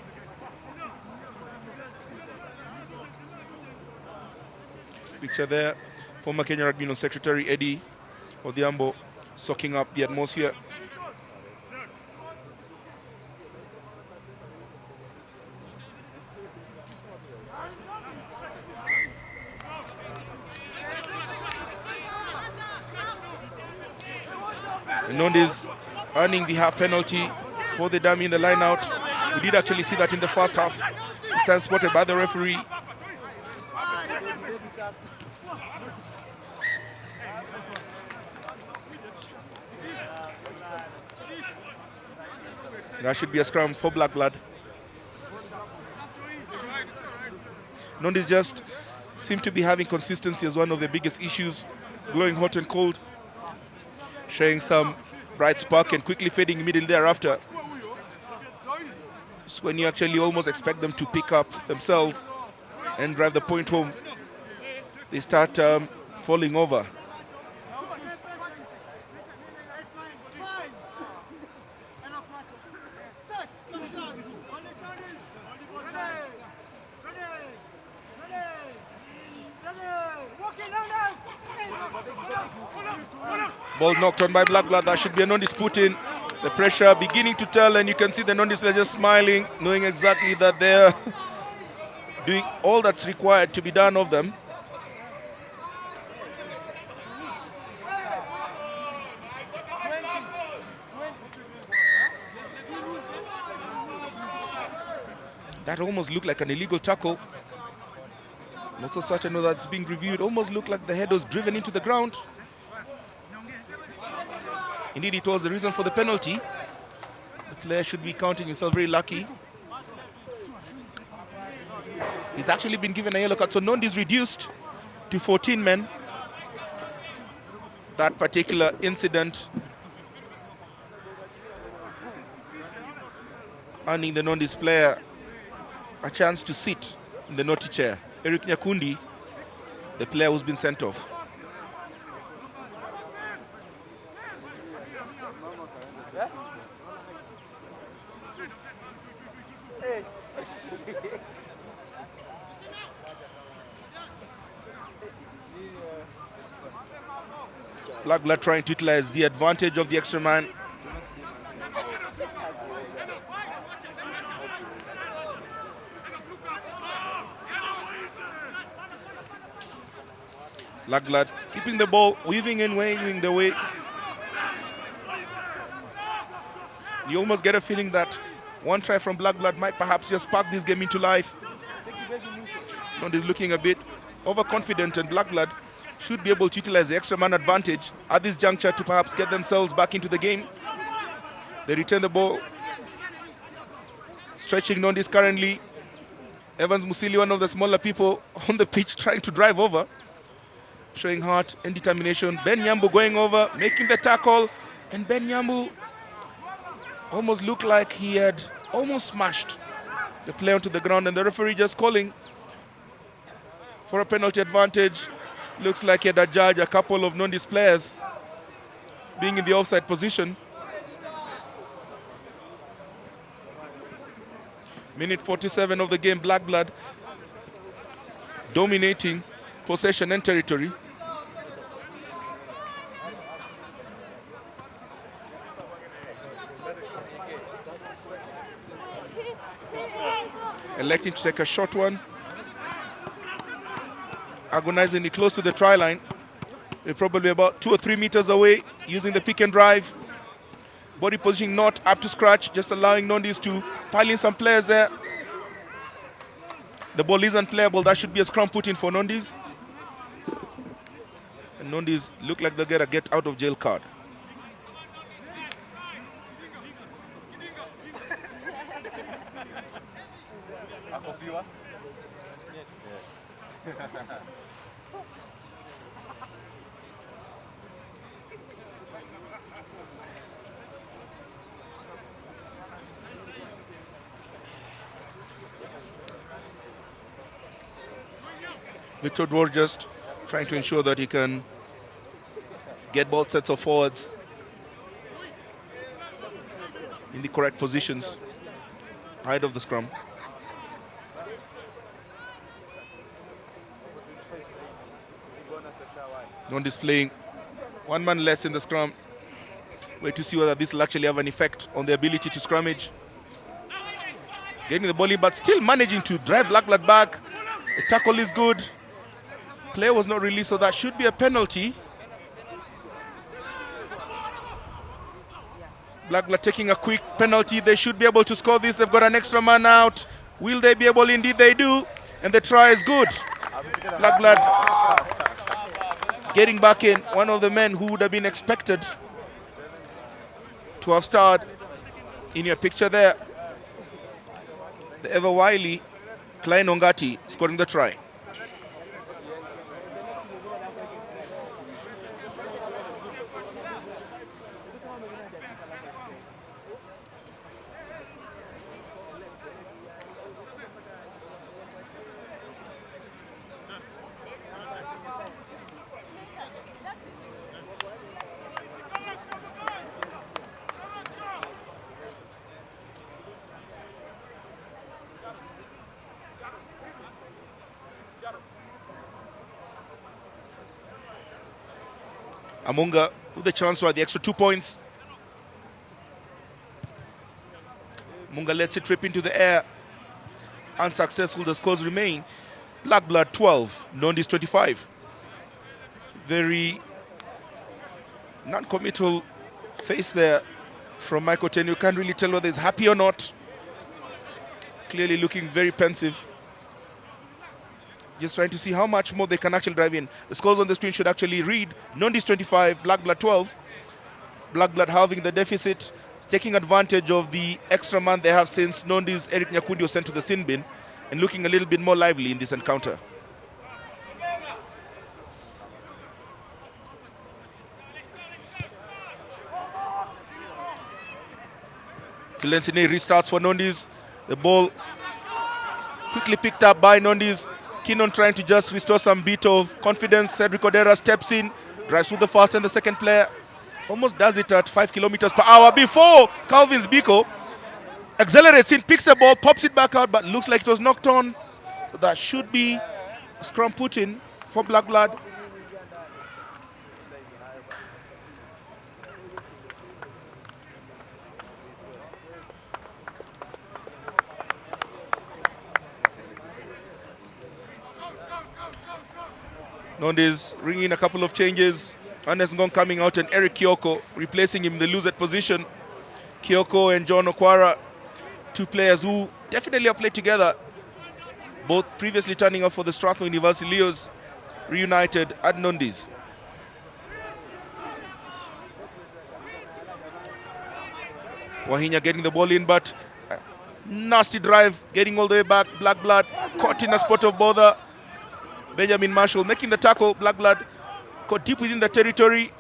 Picture there, former Kenya Rugby Union Secretary Eddie Odhiambo soaking up the atmosphere. Nondies earning the half penalty for the dummy in the line out. We did actually see that in the first half. This time spotted by the referee. That should be a scrum for Blakblad. Nondies just seem to be having consistency as one of the biggest issues, glowing hot and cold, showing some bright spark and quickly fading immediately thereafter. It's when you actually almost expect them to pick up themselves and drive the point home, they start falling over. Ball knocked on by Blakblad. That should be a Nondies put in. The pressure beginning to tell, and you can see the Nondies players just smiling, knowing exactly that they're doing all that's required to be done of them. That almost looked like an illegal tackle. I'm also certain that's being reviewed. Almost looked like the head was driven into the ground. Indeed, it was the reason for the penalty. The player should be counting himself very lucky. He's actually been given a yellow card, so Nondies reduced to 14 men. That particular incident earning the Nondies player a chance to sit in the naughty chair. Eric Nyakundi, the player who's been sent off. Blakblad trying to utilize the advantage of the extra man. Blakblad keeping the ball, weaving and waving the way. You almost get a feeling that one try from Blakblad might perhaps just spark this game into life. Nondies looking a bit overconfident, and Blakblad should be able to utilize the extra man advantage at this juncture to perhaps get themselves back into the game. They return the ball. Stretching Nondies currently. Evans Musili, one of the smaller people on the pitch, trying to drive over. Showing heart and determination. Ben Nyambu going over, making the tackle. And Ben Nyambu almost looked like he had almost smashed the player onto the ground. And the referee just calling for a penalty advantage. Looks like he had adjudged a couple of Nondies players being in the offside position. Minute 47 of the game, Blakblad dominating possession and territory. Electing to take a short one. Agonizingly close to the try line. They're probably about 2 or 3 meters away, using the pick and drive. Body positioning not up to scratch, just allowing Nondies to pile in some players there. The ball isn't playable. That should be a scrum put in for Nondies. And Nondies look like they'll get a get out of jail card. Victor Dwar just trying to ensure that he can get both sets of forwards in the correct positions ahead of the scrum. Non displaying one man less in the scrum. Wait to see whether this will actually have an effect on the ability to scrummage. Getting the ball in, but still managing to drive Blakblad back. The tackle is good. Player was not released, so that should be a penalty. Blakblad taking a quick penalty. They should be able to score this. They've got an extra man out. Will they be able? Indeed they do. And the try is good. Blakblad getting back in. One of the men who would have been expected to have starred in your picture there. The ever wily Klein Ongati scoring the try. Amunga with the chance for the extra 2 points. Munga lets it rip into the air. Unsuccessful, the scores remain. Blakblad 12, Nondies 25. Very non-committal face there from Michael Ten. You can't really tell whether he's happy or not. Clearly looking very pensive. Just trying to see how much more they can actually drive in. The scores on the screen should actually read Nondies 25, Blakblad 12. Blakblad halving the deficit, taking advantage of the extra man they have since Nondies Eric Nyakundi was sent to the sin bin, and looking a little bit more lively in this encounter. Kilensine restarts for Nondies. The ball quickly picked up by Nondies. Kinon trying to just restore some bit of confidence. Cedric Odera steps in, drives through the first and the second player. Almost does it at 5 kilometers per hour before Calvin's Biko accelerates in, picks the ball, pops it back out, but looks like it was knocked on. So that should be a scrum put in for Blakblad. Nondies ringing a couple of changes. Anderson Ngong coming out and Eric Kyoko replacing him in the loose position. Kyoko and John Okwara, two players who definitely have played together. Both previously turning up for the Strathmore University Leos, reunited at Nondies. Wahinya getting the ball in, but nasty drive, getting all the way back. Blakblad caught in a spot of bother. Benjamin Marshall making the tackle. Blakblad caught deep within the territory.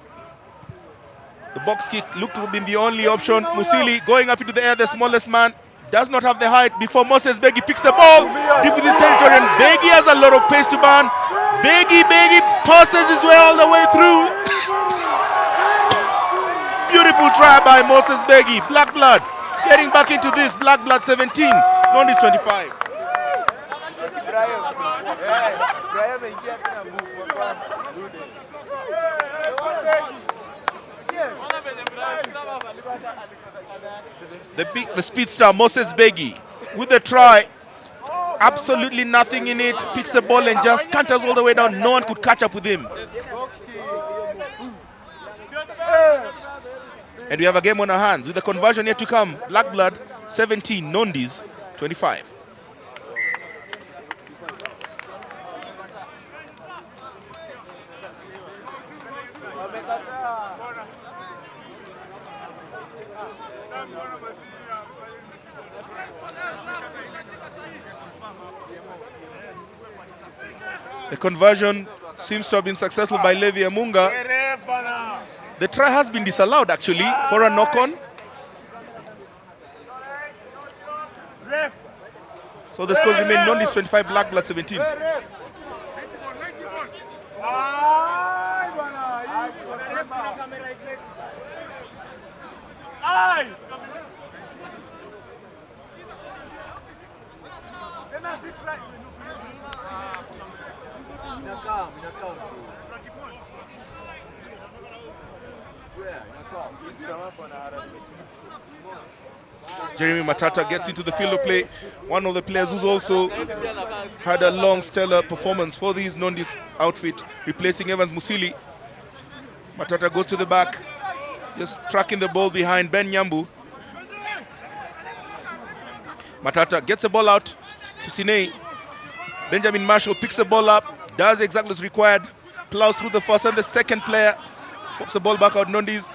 The box kick looked to have been the only option. Musili going up into the air, the smallest man, does not have the height before Moses Begi picks the ball deep within his territory, and Begi has a lot of pace to burn. Begi passes his way all the way through. Beautiful try by Moses Begi. Blakblad getting back into this. Blakblad 17, Nondies 25. The speedster Moses Begi with the try, absolutely nothing in it, picks the ball and just canters all the way down. No one could catch up with him. And we have a game on our hands with the conversion yet to come. Blakblad 17, Nondies 25. The conversion seems to have been successful by Levi Amunga. The try has been disallowed actually for a knock-on. So the scores remain Nondies 25, Blakblad 17. Jeremy Matata gets into the field of play. One of the players who's also had a long stellar performance for these Nondies outfit, replacing Evans Musili. Matata goes to the back, just tracking the ball behind Ben Nyambu. Matata gets the ball out to Sinei. Benjamin Marshall picks the ball up, does exactly as required, plows through the first and the second player, pops the ball back out. Nondies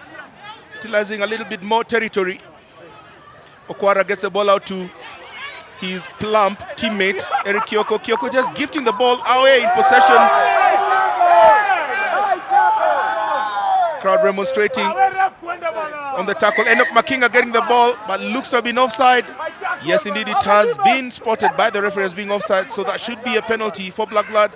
utilizing a little bit more territory. Okwara gets the ball out to his plump teammate, Eric Kyoko. Kyoko just gifting the ball away in possession. Crowd remonstrating on the tackle. Enoch Makinga getting the ball, but looks to have been offside. Yes, indeed, it has been spotted by the referee as being offside, so that should be a penalty for Blakblad.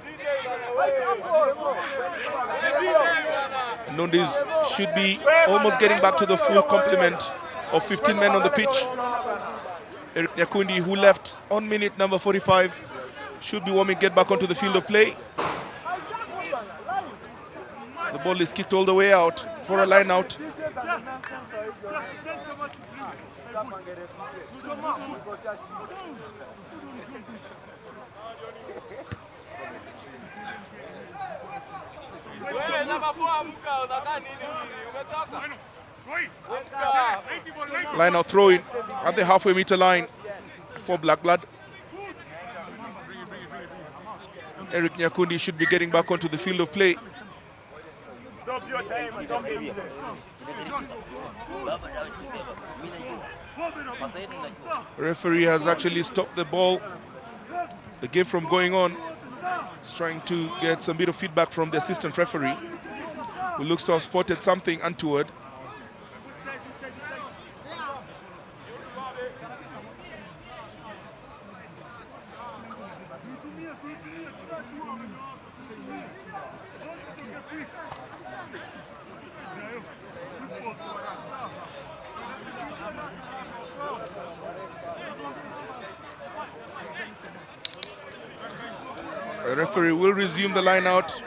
Nondies should be almost getting back to the full complement of 15 men on the pitch. Eric Nyakundi, who left on minute number 45, should be warming, get back onto the field of play. The ball is kicked all the way out for a line out. Line out throwing at the halfway meter line for Blakblad. Eric Nyakundi should be getting back onto the field of play. Referee has actually stopped the ball, the game from going on. He's trying to get some bit of feedback from the assistant referee, who looks to have spotted something untoward. The referee will resume the line out.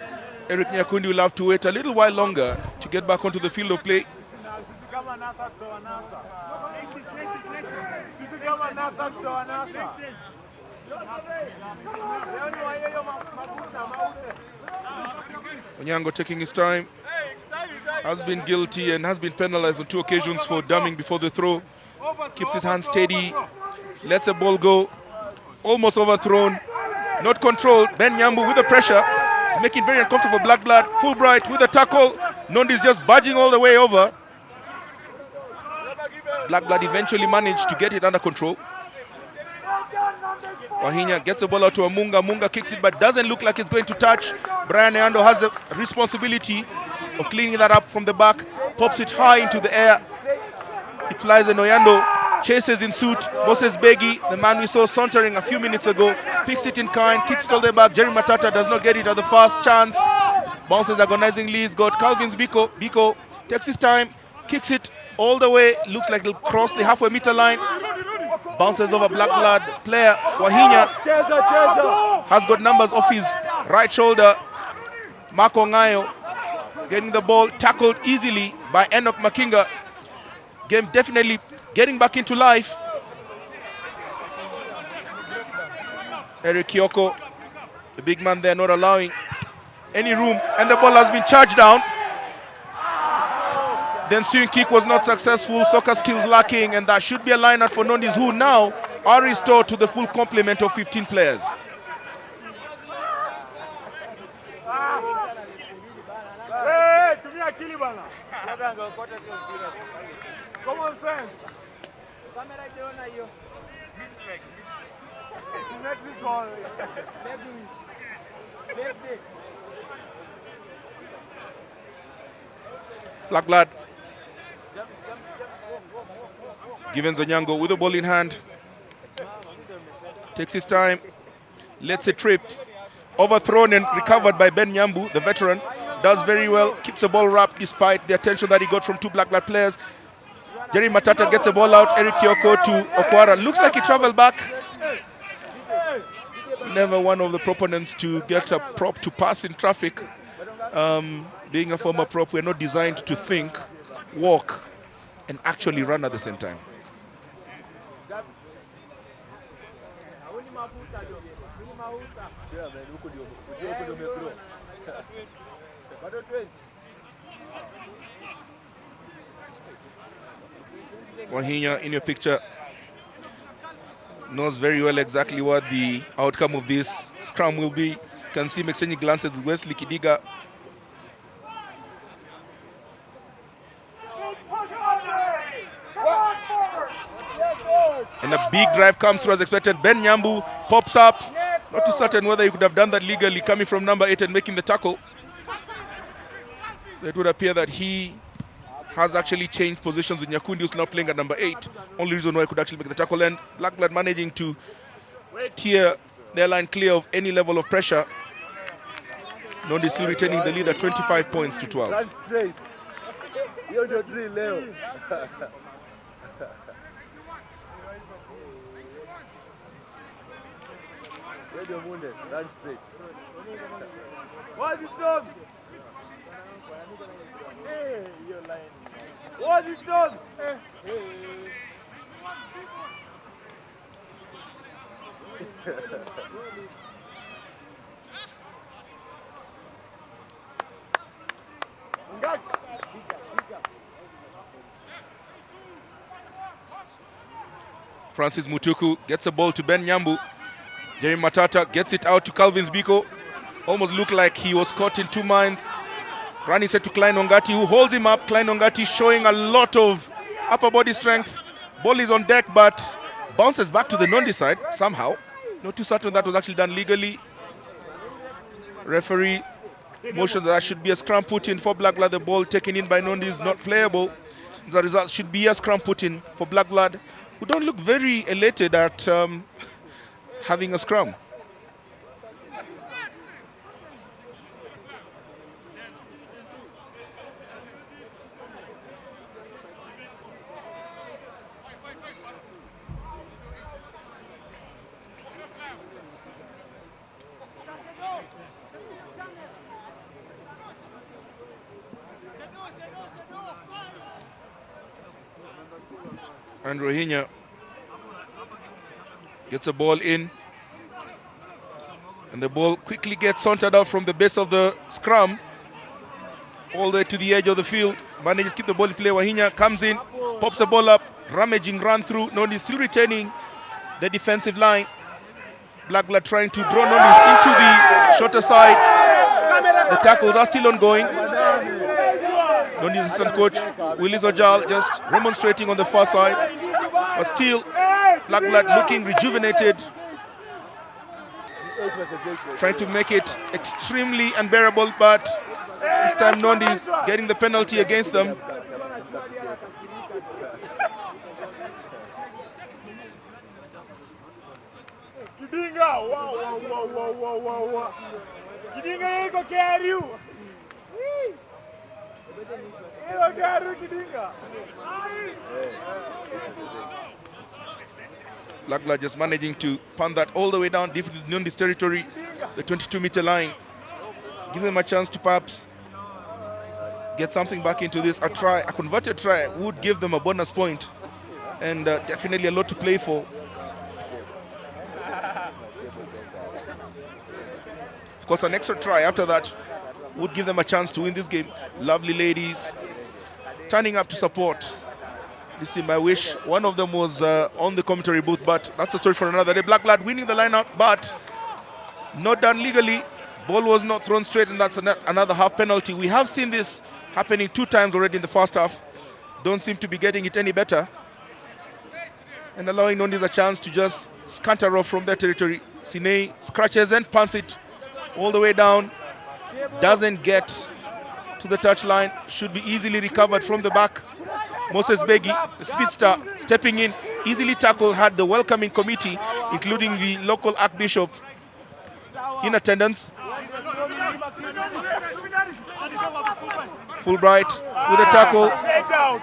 Eric Nyakundi will have to wait a little while longer to get back onto the field of play. Onyango taking his time, has been guilty and has been penalized on 2 occasions for dumming before the throw. Keeps his hand steady, lets the ball go, almost overthrown. Not controlled. Ben Nyambu with the pressure. It's making very uncomfortable Blakblad. Fulbright with the tackle. Nondi's just budging all the way over. Blakblad eventually managed to get it under control. Wahinya gets the ball out to Amunga. Munga kicks it but doesn't look like it's going to touch. Brian Nyando has the responsibility of cleaning that up from the back. Pops it high into the air. It flies and Oyando chases in suit. Moses Begi, the man we saw sauntering a few minutes ago, picks it in kind, kicks it all the way back. Jerry Matata does not get it at the first chance. Bounces agonizingly. He's got Calvin's Biko. Biko takes his time, kicks it all the way. Looks like he'll cross the halfway meter line. Bounces over Blakblad player. Wahinya has got numbers off his right shoulder. Marco Ngayo getting the ball, tackled easily by Enoch Makinga. Game definitely getting back into life. Eric Kyoko, the big man there, not allowing any room, and the ball has been charged down. The ensuing kick was not successful, soccer skills lacking, and that should be a line-out for Nondies, who now are restored to the full complement of 15 players. Common sense. Blakblad. Given Zonyango with the ball in hand. Takes his time. Lets it trip. Overthrown and recovered by Ben Nyambu, the veteran. Does very well. Keeps the ball wrapped despite the attention that he got from 2 Blakblad players. Jerry Matata gets the ball out. Eric Kyoko to Okwara. Looks like he traveled back. Never one of the proponents to get a prop to pass in traffic. Being a former prop, we're not designed to think, walk, and actually run at the same time. Wahinya in your picture knows very well exactly what the outcome of this scrum will be. You can see him exchanging glances with Wesley Kidiga. And a big drive comes through as expected. Ben Nyambu pops up. Not too certain whether he could have done that legally, coming from number 8 and making the tackle. It would appear that he has actually changed positions with Nyakundi, who's now playing at number 8. Only reason why he could actually make the tackle. And Blakblad managing to steer their line clear of any level of pressure. Nondi still retaining the lead at 25 points to 12. Run straight. You're the drill, Leo. Radio Munde, run straight. What is done? Hey, you're lying. What is done? Hey. Francis Mutuku gets the ball to Ben Nyambu. Jerry Matata gets it out to Calvin Biko. Almost looked like he was caught in two minds. Running set to Klein Ongati, who holds him up. Klein Ongati showing a lot of upper body strength. Ball is on deck, but bounces back to the Nondi side somehow. Not too certain that was actually done legally. Referee motions that should be a scrum put in for Blakblad. The ball taken in by Nondi is not playable. The result should be a scrum put in for Blakblad, who don't look very elated at having a scrum. And Rohingya gets a ball in. And the ball quickly gets sauntered out from the base of the scrum all the way to the edge of the field. Manages to keep the ball in play. Wahinya comes in, pops the ball up, rummaging run through. Nondi still retaining the defensive line. Blakblad trying to draw Nondi into the shorter side. The tackles are still ongoing. Nondi's assistant coach, Willis Ojal, just remonstrating on the far side. But still, Blakblad looking rejuvenated, trying to make it extremely unbearable, but this time Nondi's getting the penalty against them. Kidinga, wow. Kidinga, ego carry you. Ego carry you, Kidinga. Blakblad just managing to punt that all the way down deep into Nondi's territory, the 22-meter line. Give them a chance to perhaps get something back into this. A converted try would give them a bonus point, and definitely a lot to play for. Of course, an extra try after that would give them a chance to win this game. Lovely ladies turning up to support this team. I wish one of them was on the commentary booth, but that's a story for another day. Blakblad winning the line out, but not done legally. Ball was not thrown straight, and that's another half penalty. We have seen this happening 2 times already in the first half. Don't seem to be getting it any better. And allowing Nondi's a chance to just scatter off from their territory. Sinei scratches and punts it all the way down. Doesn't get to the touchline. Should be easily recovered from the back. Moses Begi, the speedster, stepping in, easily tackled, had the welcoming committee, including the local archbishop, in attendance. Fulbright with a tackle.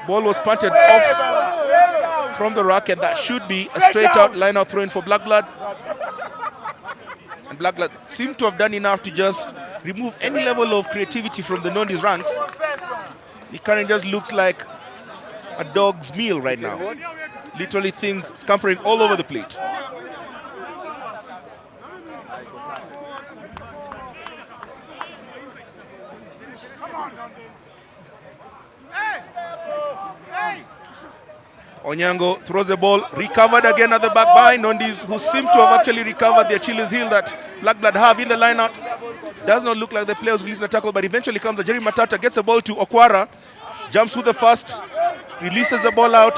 Ball was punted off from the rack, and that should be a straight-out line-out throw-in for Blakblad. And Blakblad seemed to have done enough to just remove any level of creativity from the Nondi's ranks. It kind of just looks like a dog's meal right now. Literally things scampering all over the plate. Onyango throws the ball, recovered again at the back by Nondies, who seem to have actually recovered the Achilles heel that Blakblad have in the lineup. Does not look like the players release the tackle, but eventually comes the Jerry Matata, gets the ball to Okwara, jumps with the first, releases the ball out,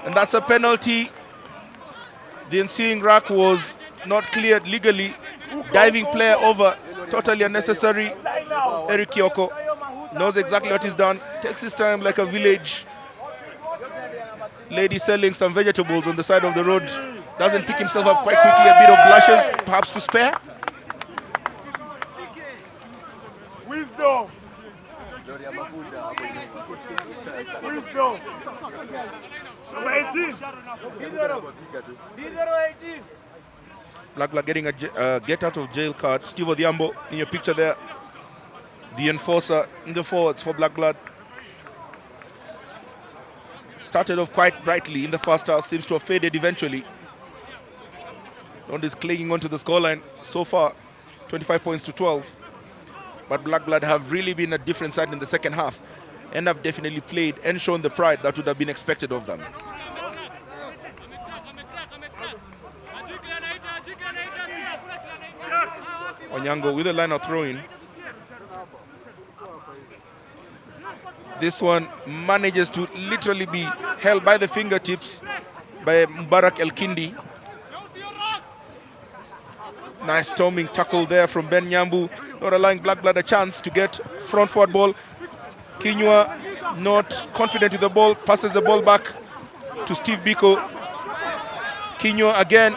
and that's a penalty. The ensuing rack was not cleared legally. Diving player over, totally unnecessary. Eric Kyoko knows exactly what he's done, takes his time like a village lady selling some vegetables on the side of the road. Doesn't pick himself up quite quickly, a bit of blushes, perhaps to spare. Wisdom. Wisdom. Number 18. Blakblad getting a get out of jail card. Steve Odhiambo in your picture there. The enforcer in the forwards for Blakblad. Started off quite brightly in the first half, seems to have faded eventually. Nondies clinging onto the scoreline so far, 25 points to 12. But Blakblad have really been a different side in the second half and have definitely played and shown the pride that would have been expected of them. Onyango with a line of throwing. This one manages to literally be held by the fingertips by Mubarak El Kindi. Nice storming tackle there from Ben Nyambu, not allowing Blakblad a chance to get front forward ball. Kinyua not confident with the ball, passes the ball back to Steve Biko. Kinyua again,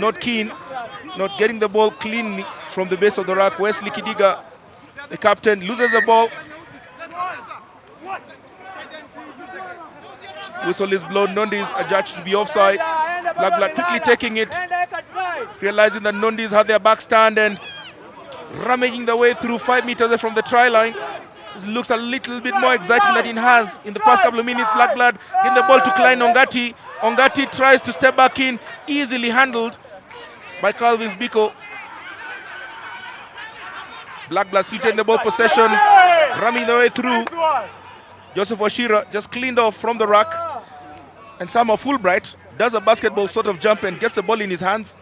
not keen, not getting the ball cleanly from the base of the rack. Wesley Kidiga, the captain, loses the ball. Whistle is blown. Nondies adjudged to be offside. Blakblad quickly taking it, realizing that Nondies had their back stand and rummaging the way through 5 meters away from the try line. This looks a little bit more exciting than it has in the past couple of minutes. Blakblad getting the ball to Klein Ongati. Ongati tries to step back in, easily handled by Calvin Biko. Blakblad still taking the ball possession, ramming the way through. Joseph Oshira just cleaned off from the rack, and Samuel Fulbright does a basketball sort of jump and gets the ball in his hands.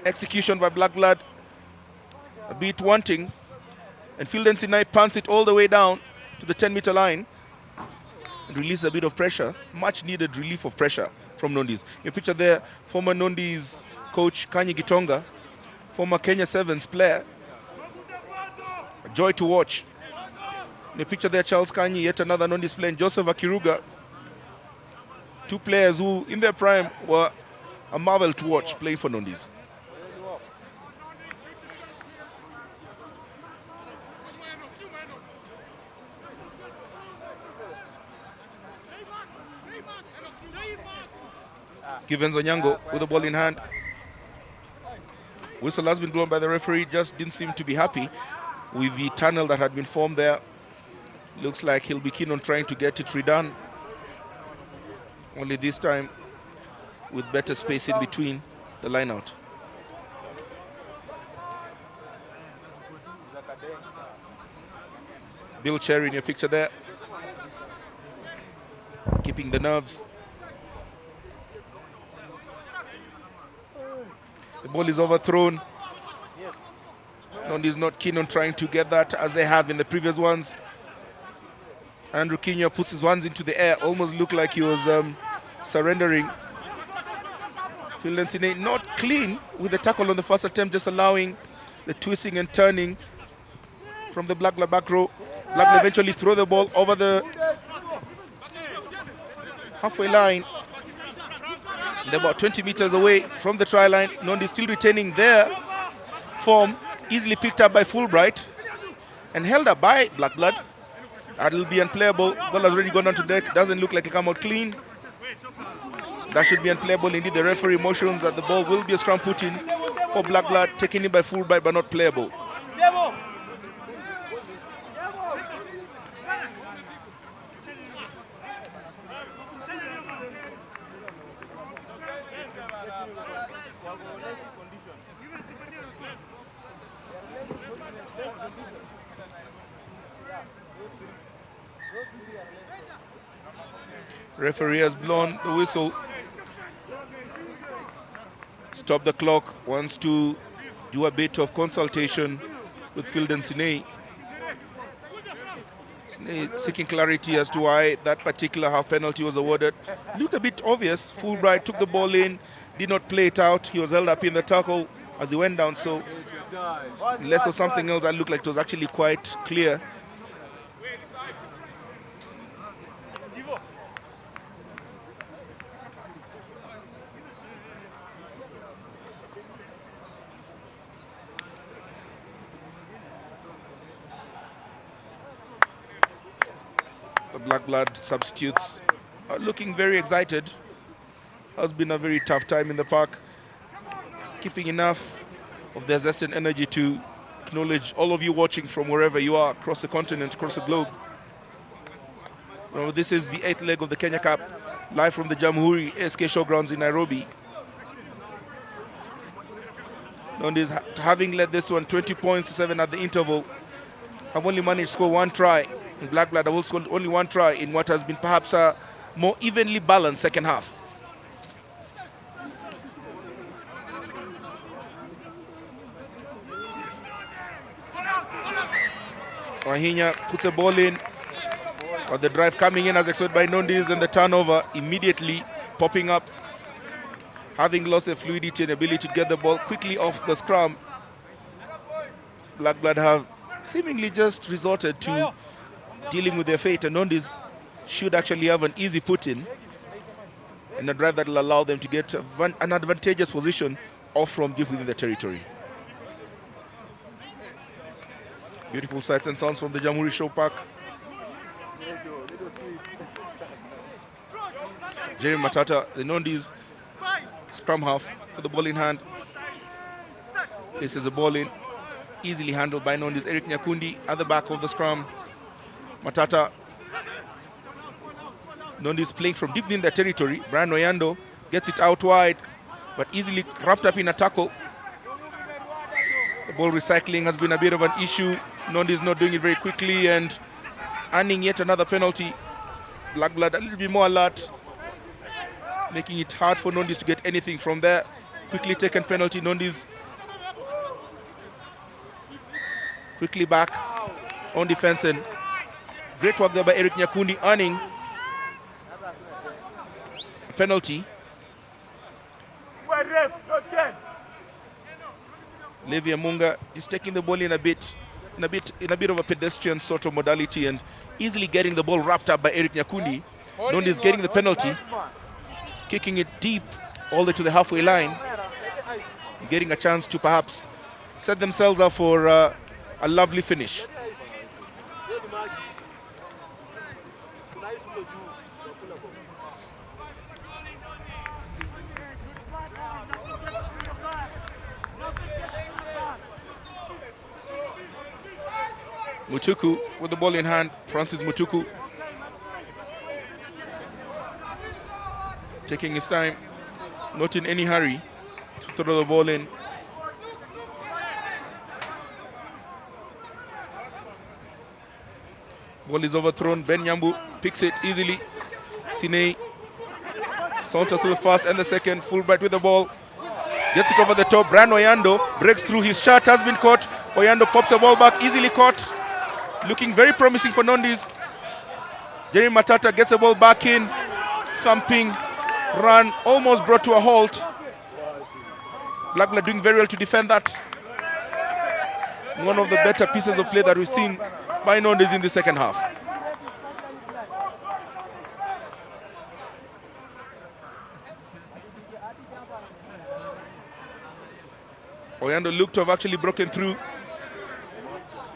Execution by Blakblad a bit wanting, and Fielden Sinai punts it all the way down to the 10-meter line and releases a bit of pressure, much needed relief of pressure from Nondies. You picture there former Nondies coach Kanyi Gitonga, former Kenya Sevens player, a joy to watch. In the picture there, Charles Kanyi, yet another Nondies player, and Joseph Akiruga. Two players who, in their prime, were a marvel to watch playing for Nondies. Givens Onyango with the ball in hand. Whistle has been blown by the referee, just didn't seem to be happy with the tunnel that had been formed there. Looks like he'll be keen on trying to get it redone. Only this time with better space in between the line out. Bill Cherry in your picture there, keeping the nerves. The ball is overthrown. Nondies not keen on trying to get that as they have in the previous ones. Andrew Kinyua puts his ones into the air, almost looked like he was surrendering. Fielden Sinai not clean with the tackle on the first attempt, just allowing the twisting and turning from the Blakblad back row. Blakblad eventually throw the ball over the halfway line. They're about 20 meters away from the try line. Nondies still retaining their form, easily picked up by Fulbright and held up by Blakblad. That'll be unplayable. Ball has already gone onto deck. Doesn't look like it come out clean. That should be unplayable. Indeed, the referee motions that the ball will be a scrum put in for Blakblad, taken in by Fulbright but not playable. Referee has blown the whistle. Stop the clock. Wants to do a bit of consultation with Field and Sinei. Sinei seeking clarity as to why that particular half penalty was awarded. Looked a bit obvious. Fulbright took the ball in, did not play it out. He was held up in the tackle as he went down. So unless or something else, that looked like it was actually quite clear. Blakblad substitutes are looking very excited. Has been a very tough time in the park. Skipping enough of their zest and energy to acknowledge all of you watching from wherever you are across the continent, across the globe. Now, this is the 8th leg of the Kenya Cup, live from the Jamhuri SK Showgrounds in Nairobi. Nondies, having led this one 20 points to 7 at the interval, have only managed to score one try. And Blakblad have also scored only one try in what has been perhaps a more evenly balanced second half. Wahinya puts a ball in, but the drive coming in as expected by Nondies, and the turnover immediately popping up. Having lost the fluidity and ability to get the ball quickly off the scrum, Blakblad have seemingly just resorted to dealing with their fate, and Nondies should actually have an easy put-in and a drive that will allow them to get an advantageous position off from deep within the territory. Beautiful sights and sounds from the Jamhuri Show Park. Jeremy Matata, the Nondies scrum half, with the ball in hand. Places the ball in, easily handled by Nondies. Eric Nyakundi at the back of the scrum. Matata, Nondies playing from deep within their territory. Brian Oyando gets it out wide, but easily wrapped up in a tackle. The ball recycling has been a bit of an issue. Nondies not doing it very quickly and earning yet another penalty. Blakblad a little bit more alert, making it hard for Nondies to get anything from there. Quickly taken penalty. Nondies quickly back on defense, and great work there by Eric Nyakundi, earning a penalty. Levi Amunga is taking the ball in a bit of a pedestrian sort of modality and easily getting the ball wrapped up by Eric Nyakundi. Nondies getting the penalty, kicking it deep all the way to the halfway line, getting a chance to perhaps set themselves up for a lovely finish. Mutuku with the ball in hand. Francis Mutuku taking his time, not in any hurry to throw the ball in. Ball is overthrown. Ben Nyambu picks it easily. Sinei saunter to the first and the second. Fulbright with the ball, gets it over the top. Brian Oyando breaks through. His shot has been caught. Oyando pops the ball back, easily caught. Looking very promising for Nondies. Jeremy Matata gets the ball back in. Thumping run, almost brought to a halt. Blakblad doing very well to defend that. One of the better pieces of play that we've seen by Nondies in the second half. Oyando looked to have actually broken through,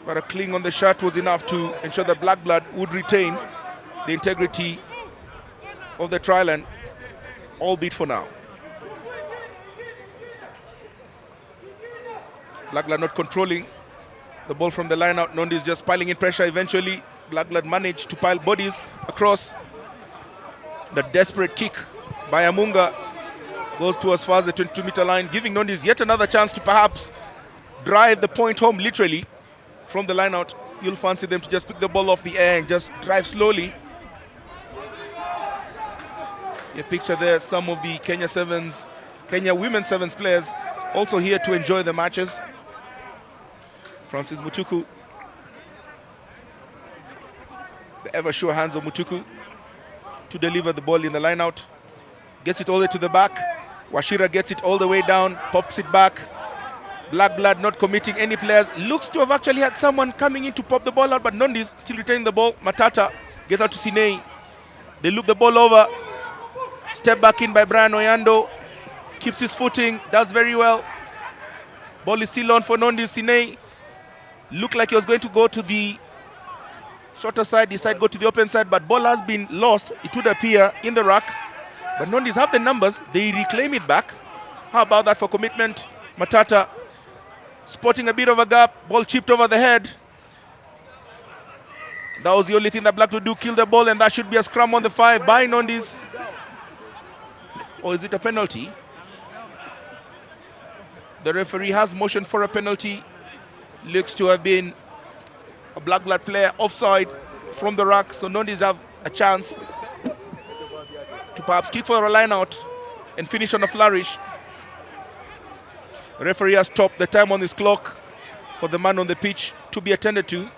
but a cling on the shot was enough to ensure that Blakblad would retain the integrity of the trial, and albeit for now. Blakblad not controlling the ball from the line out. Nondies just piling in pressure. Eventually, Blakblad managed to pile bodies across. The desperate kick by Amunga Goes to as far as the 22-meter line, giving Nondies yet another chance to perhaps drive the point home literally from the line out. You'll fancy them to just pick the ball off the air and just drive slowly. You picture there some of the Kenya Women's Sevens players also here to enjoy the matches. Francis Mutuku. The ever sure hands of Mutuku to deliver the ball in the line out. Gets it all the way to the back. Washira gets it all the way down, pops it back. Blakblad not committing any players. Looks to have actually had someone coming in to pop the ball out, but Nondies still retaining the ball. Matata gets out to Sinei. They loop the ball over. Step back in by Brian Oyando. Keeps his footing, does very well. Ball is still on for Nondies. Sinei looked like he was going to go to the shorter side, decided to go to the open side, but ball has been lost, it would appear, in the rack. But Nondies have the numbers, they reclaim it back. How about that for commitment? Matata spotting a bit of a gap, ball chipped over the head. That was the only thing that Black would do, kill the ball, and that should be a scrum on the 5 by Nondies. Or is it a penalty? The referee has motioned for a penalty. Looks to have been a Blakblad player offside from the rack, so Nondies have a chance to perhaps kick for a line out and finish on a flourish. The referee has stopped the time on his clock for the man on the pitch to be attended to.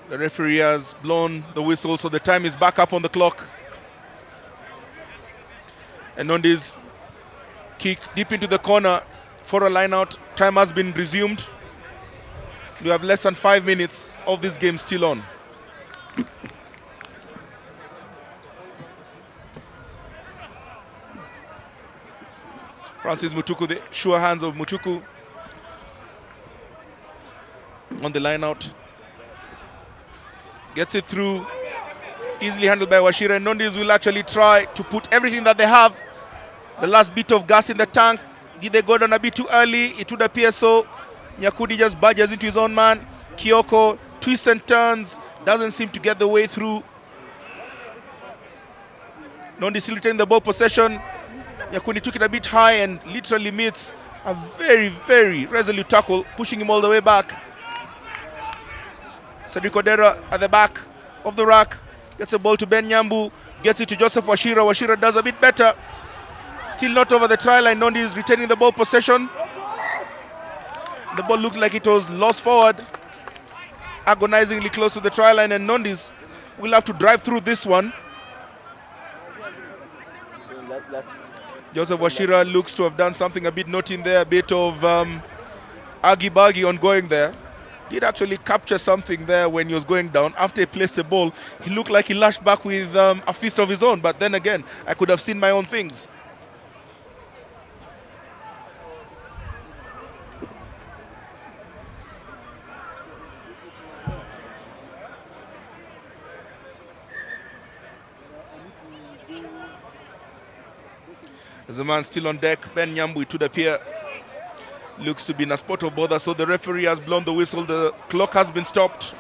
The referee has blown the whistle, so the time is back up on the clock. And Nondies kick deep into the corner for a line out. Time has been resumed. We have less than 5 minutes of this game still on. Francis Mutuku, the sure hands of Mutuku on the line out. Gets it through, easily handled by Washira. And Nondies will actually try to put everything that they have, the last bit of gas in the tank. Did they go down a bit too early? It would appear so. Nyakudi just barges into his own man. Kyoko twists and turns, doesn't seem to get the way through. Nondies still retaining the ball possession. Nyakudi took it a bit high and literally meets a very, very resolute tackle, pushing him all the way back. Cedric Odera at the back of the rack, gets the ball to Ben Nyambu, gets it to Joseph Washira. Washira does a bit better. Still not over the try line. Nondies retaining the ball possession. The ball looks like it was lost forward, agonizingly close to the try line, and Nondies will have to drive through this one. Joseph Washira looks to have done something a bit naughty in there, a bit of aggy-baggy ongoing there. Did actually capture something there when he was going down. After he placed the ball, he looked like he lashed back with a fist of his own, but then again, I could have seen my own things. There's a man still on deck, Ben Nyambu, it would appear. Looks to be in a spot of bother, so the referee has blown the whistle. The clock has been stopped.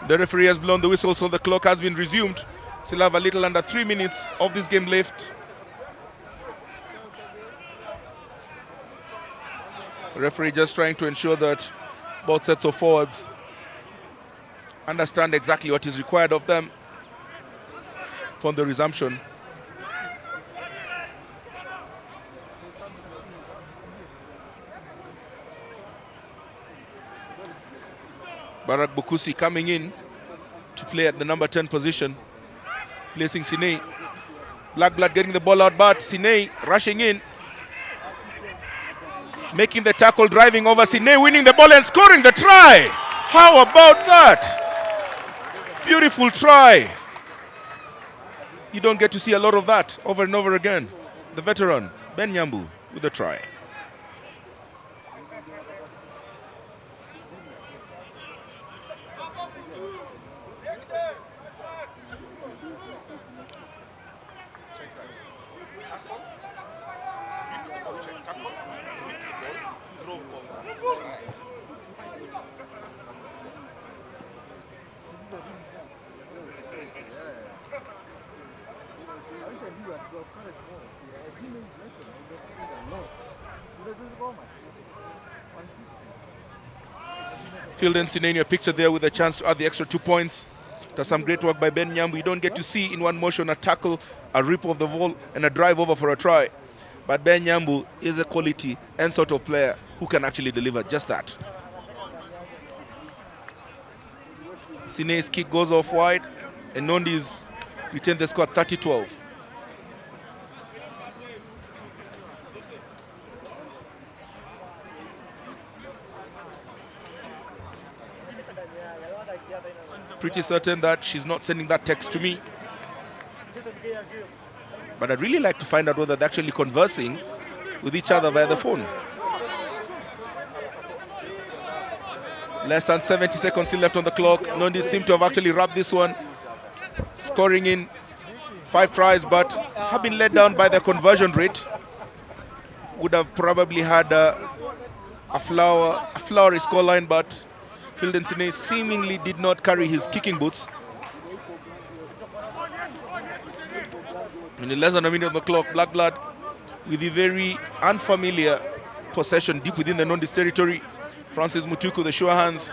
The referee has blown the whistle, so the clock has been resumed. Still have a little under 3 minutes of this game left. The referee just trying to ensure that both sets of forwards understand exactly what is required of them upon the resumption. Barak Bukusi coming in to play at the number 10 position, placing Sine. Blakblad getting the ball out, but Sine rushing in, making the tackle, driving over Sine, winning the ball and scoring the try. How about that? Beautiful try. You don't get to see a lot of that over and over again. The veteran, Ben Nyambu, with the try. Field and Sinania picture there with a chance to add the extra 2 points. Does some great work by Ben Nyambu. You don't get to see in one motion a tackle, a rip of the ball, and a drive over for a try. But Ben Nyambu is a quality and sort of player who can actually deliver just that. Sine's kick goes off wide, and Nondies retain the score 30-12. Pretty certain that she's not sending that text to me. But I'd really like to find out whether they're actually conversing with each other via the phone. Less than 70 seconds still left on the clock. Nondies seem to have actually wrapped this one, scoring in 5 tries, but have been let down by their conversion rate. Would have probably had a flowery scoreline, but Filden Sine seemingly did not carry his kicking boots. And in less than a minute on the clock, Blakblad with the very unfamiliar possession deep within the Nondies territory. Francis Mutuku, the sure hands,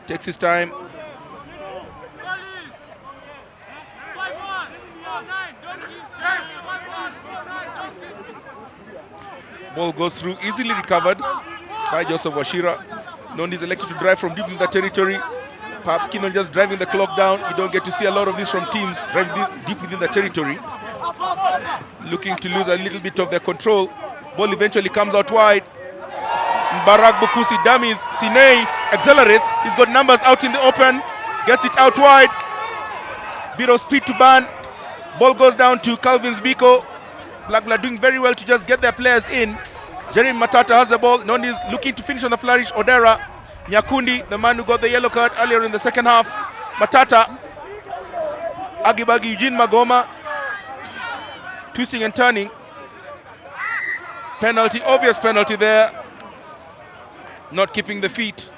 takes his time. Ball goes through, easily recovered by Joseph Washira. Nondies elected to drive from deep in the territory. Perhaps keen on just driving the clock down. You don't get to see a lot of this from teams driving deep within the territory, looking to lose a little bit of their control. Ball eventually comes out wide. Barak Bukusi dummies. Sine accelerates. He's got numbers out in the open. Gets it out wide. Bit of speed to burn. Ball goes down to Calvin Biko. Blakblad doing very well to just get their players in. Jeremy Matata has the ball. Nondies looking to finish on the flourish. Odera. Nyakundi, the man who got the yellow card earlier in the second half. Matata. Agibagi Eugene Magoma. Twisting and turning. Penalty, obvious penalty there. Not keeping the feet.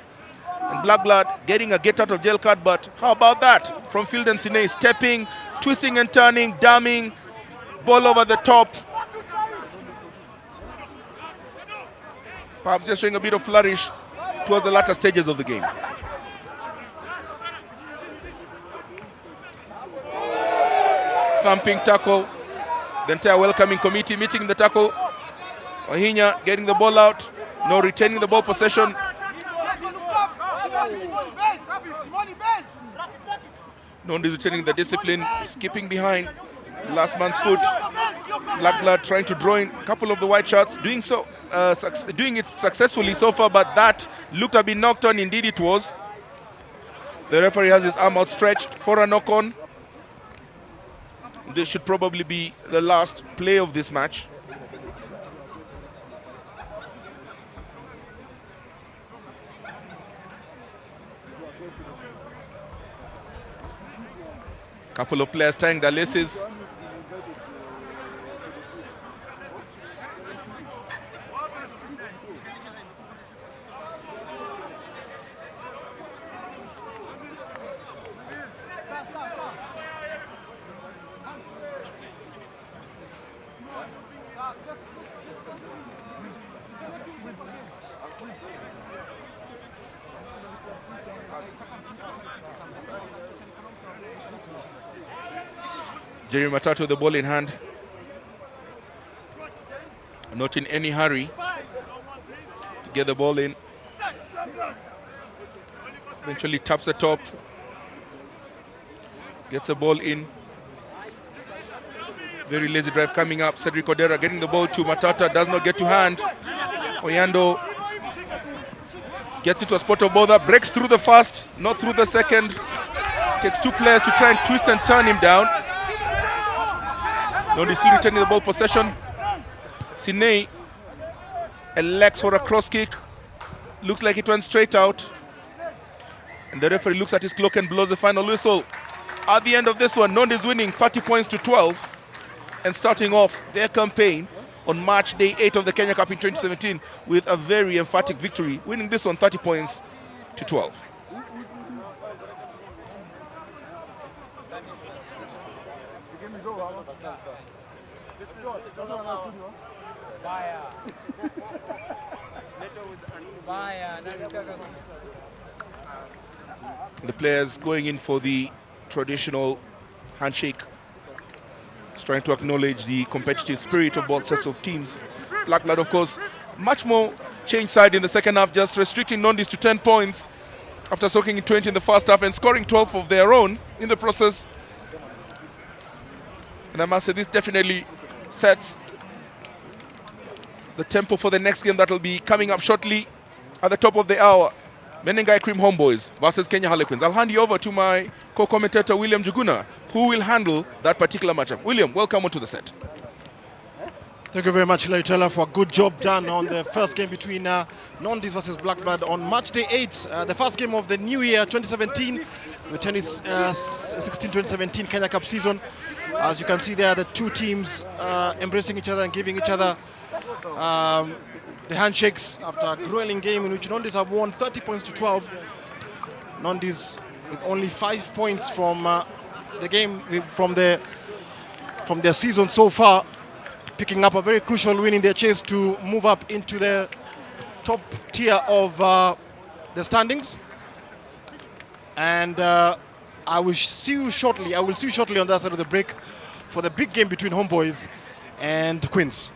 And Blakblad getting a get out of jail card, but how about that? From Field and Sine, stepping, twisting and turning, damming, ball over the top. Perhaps just showing a bit of flourish towards the latter stages of the game. Thumping tackle. The entire welcoming committee meeting the tackle. Ohinya getting the ball out. No retaining the ball possession. Nondies retaining the discipline, skipping behind last man's foot. Blakblad trying to draw in a couple of the white shots, doing it successfully so far, but that looked to have been knocked on. Indeed it was. The referee has his arm outstretched for a knock on. This should probably be the last play of this match. Couple of players tying their laces. Jerry Matata with the ball in hand. Not in any hurry to get the ball in. Eventually taps the top. Gets the ball in. Very lazy drive coming up. Cedric Odera getting the ball to Matata. Does not get to hand. Oyando gets into a spot of bother. Breaks through the first, not through the second. Takes two players to try and twist and turn him down. Nondi still retaining the ball possession. Sinei elects for a cross kick. Looks like it went straight out. And the referee looks at his clock and blows the final whistle. At the end of this one, Nondi is winning 30 points to 12 and starting off their campaign on March Day 8 of the Kenya Cup in 2017 with a very emphatic victory, winning this one 30 points to 12. The players going in for the traditional handshake, trying to acknowledge the competitive spirit of both sets of teams. Blakblad, of course, much more change side in the second half, just restricting Nondis to 10 points after soaking in 20 in the first half and scoring 12 of their own in the process. And I must say, this definitely sets the tempo for the next game that will be coming up shortly at the top of the hour. Menengai Cream Homeboys versus Kenya Harlequins. I'll hand you over to my co-commentator William Juguna, who will handle that particular matchup. William, welcome onto the set. Thank you very much, Laitela, for a good job done on the first game between Nondis versus Blakblad on March Day 8, the first game of the new year 2017, the 2016-2017 Kenya Cup season. As you can see there, the two teams embracing each other and giving each other the handshakes after a grueling game in which Nondis have won 30 points to 12. Nondis with only 5 points from the game, from their season so far, picking up a very crucial win in their chase to move up into the top tier of the standings. And I will see you shortly on that side of the break for the big game between Homeboys and Queens.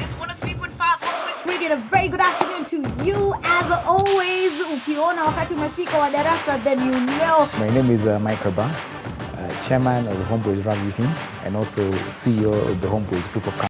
It's 103.5 Homeboys Radio. A very good afternoon to you as always. Ukiona wakati umefika wa darasa, then you know. My name is Mike Rabang, chairman of the Homeboys Rugby team and also CEO of the Homeboys Group of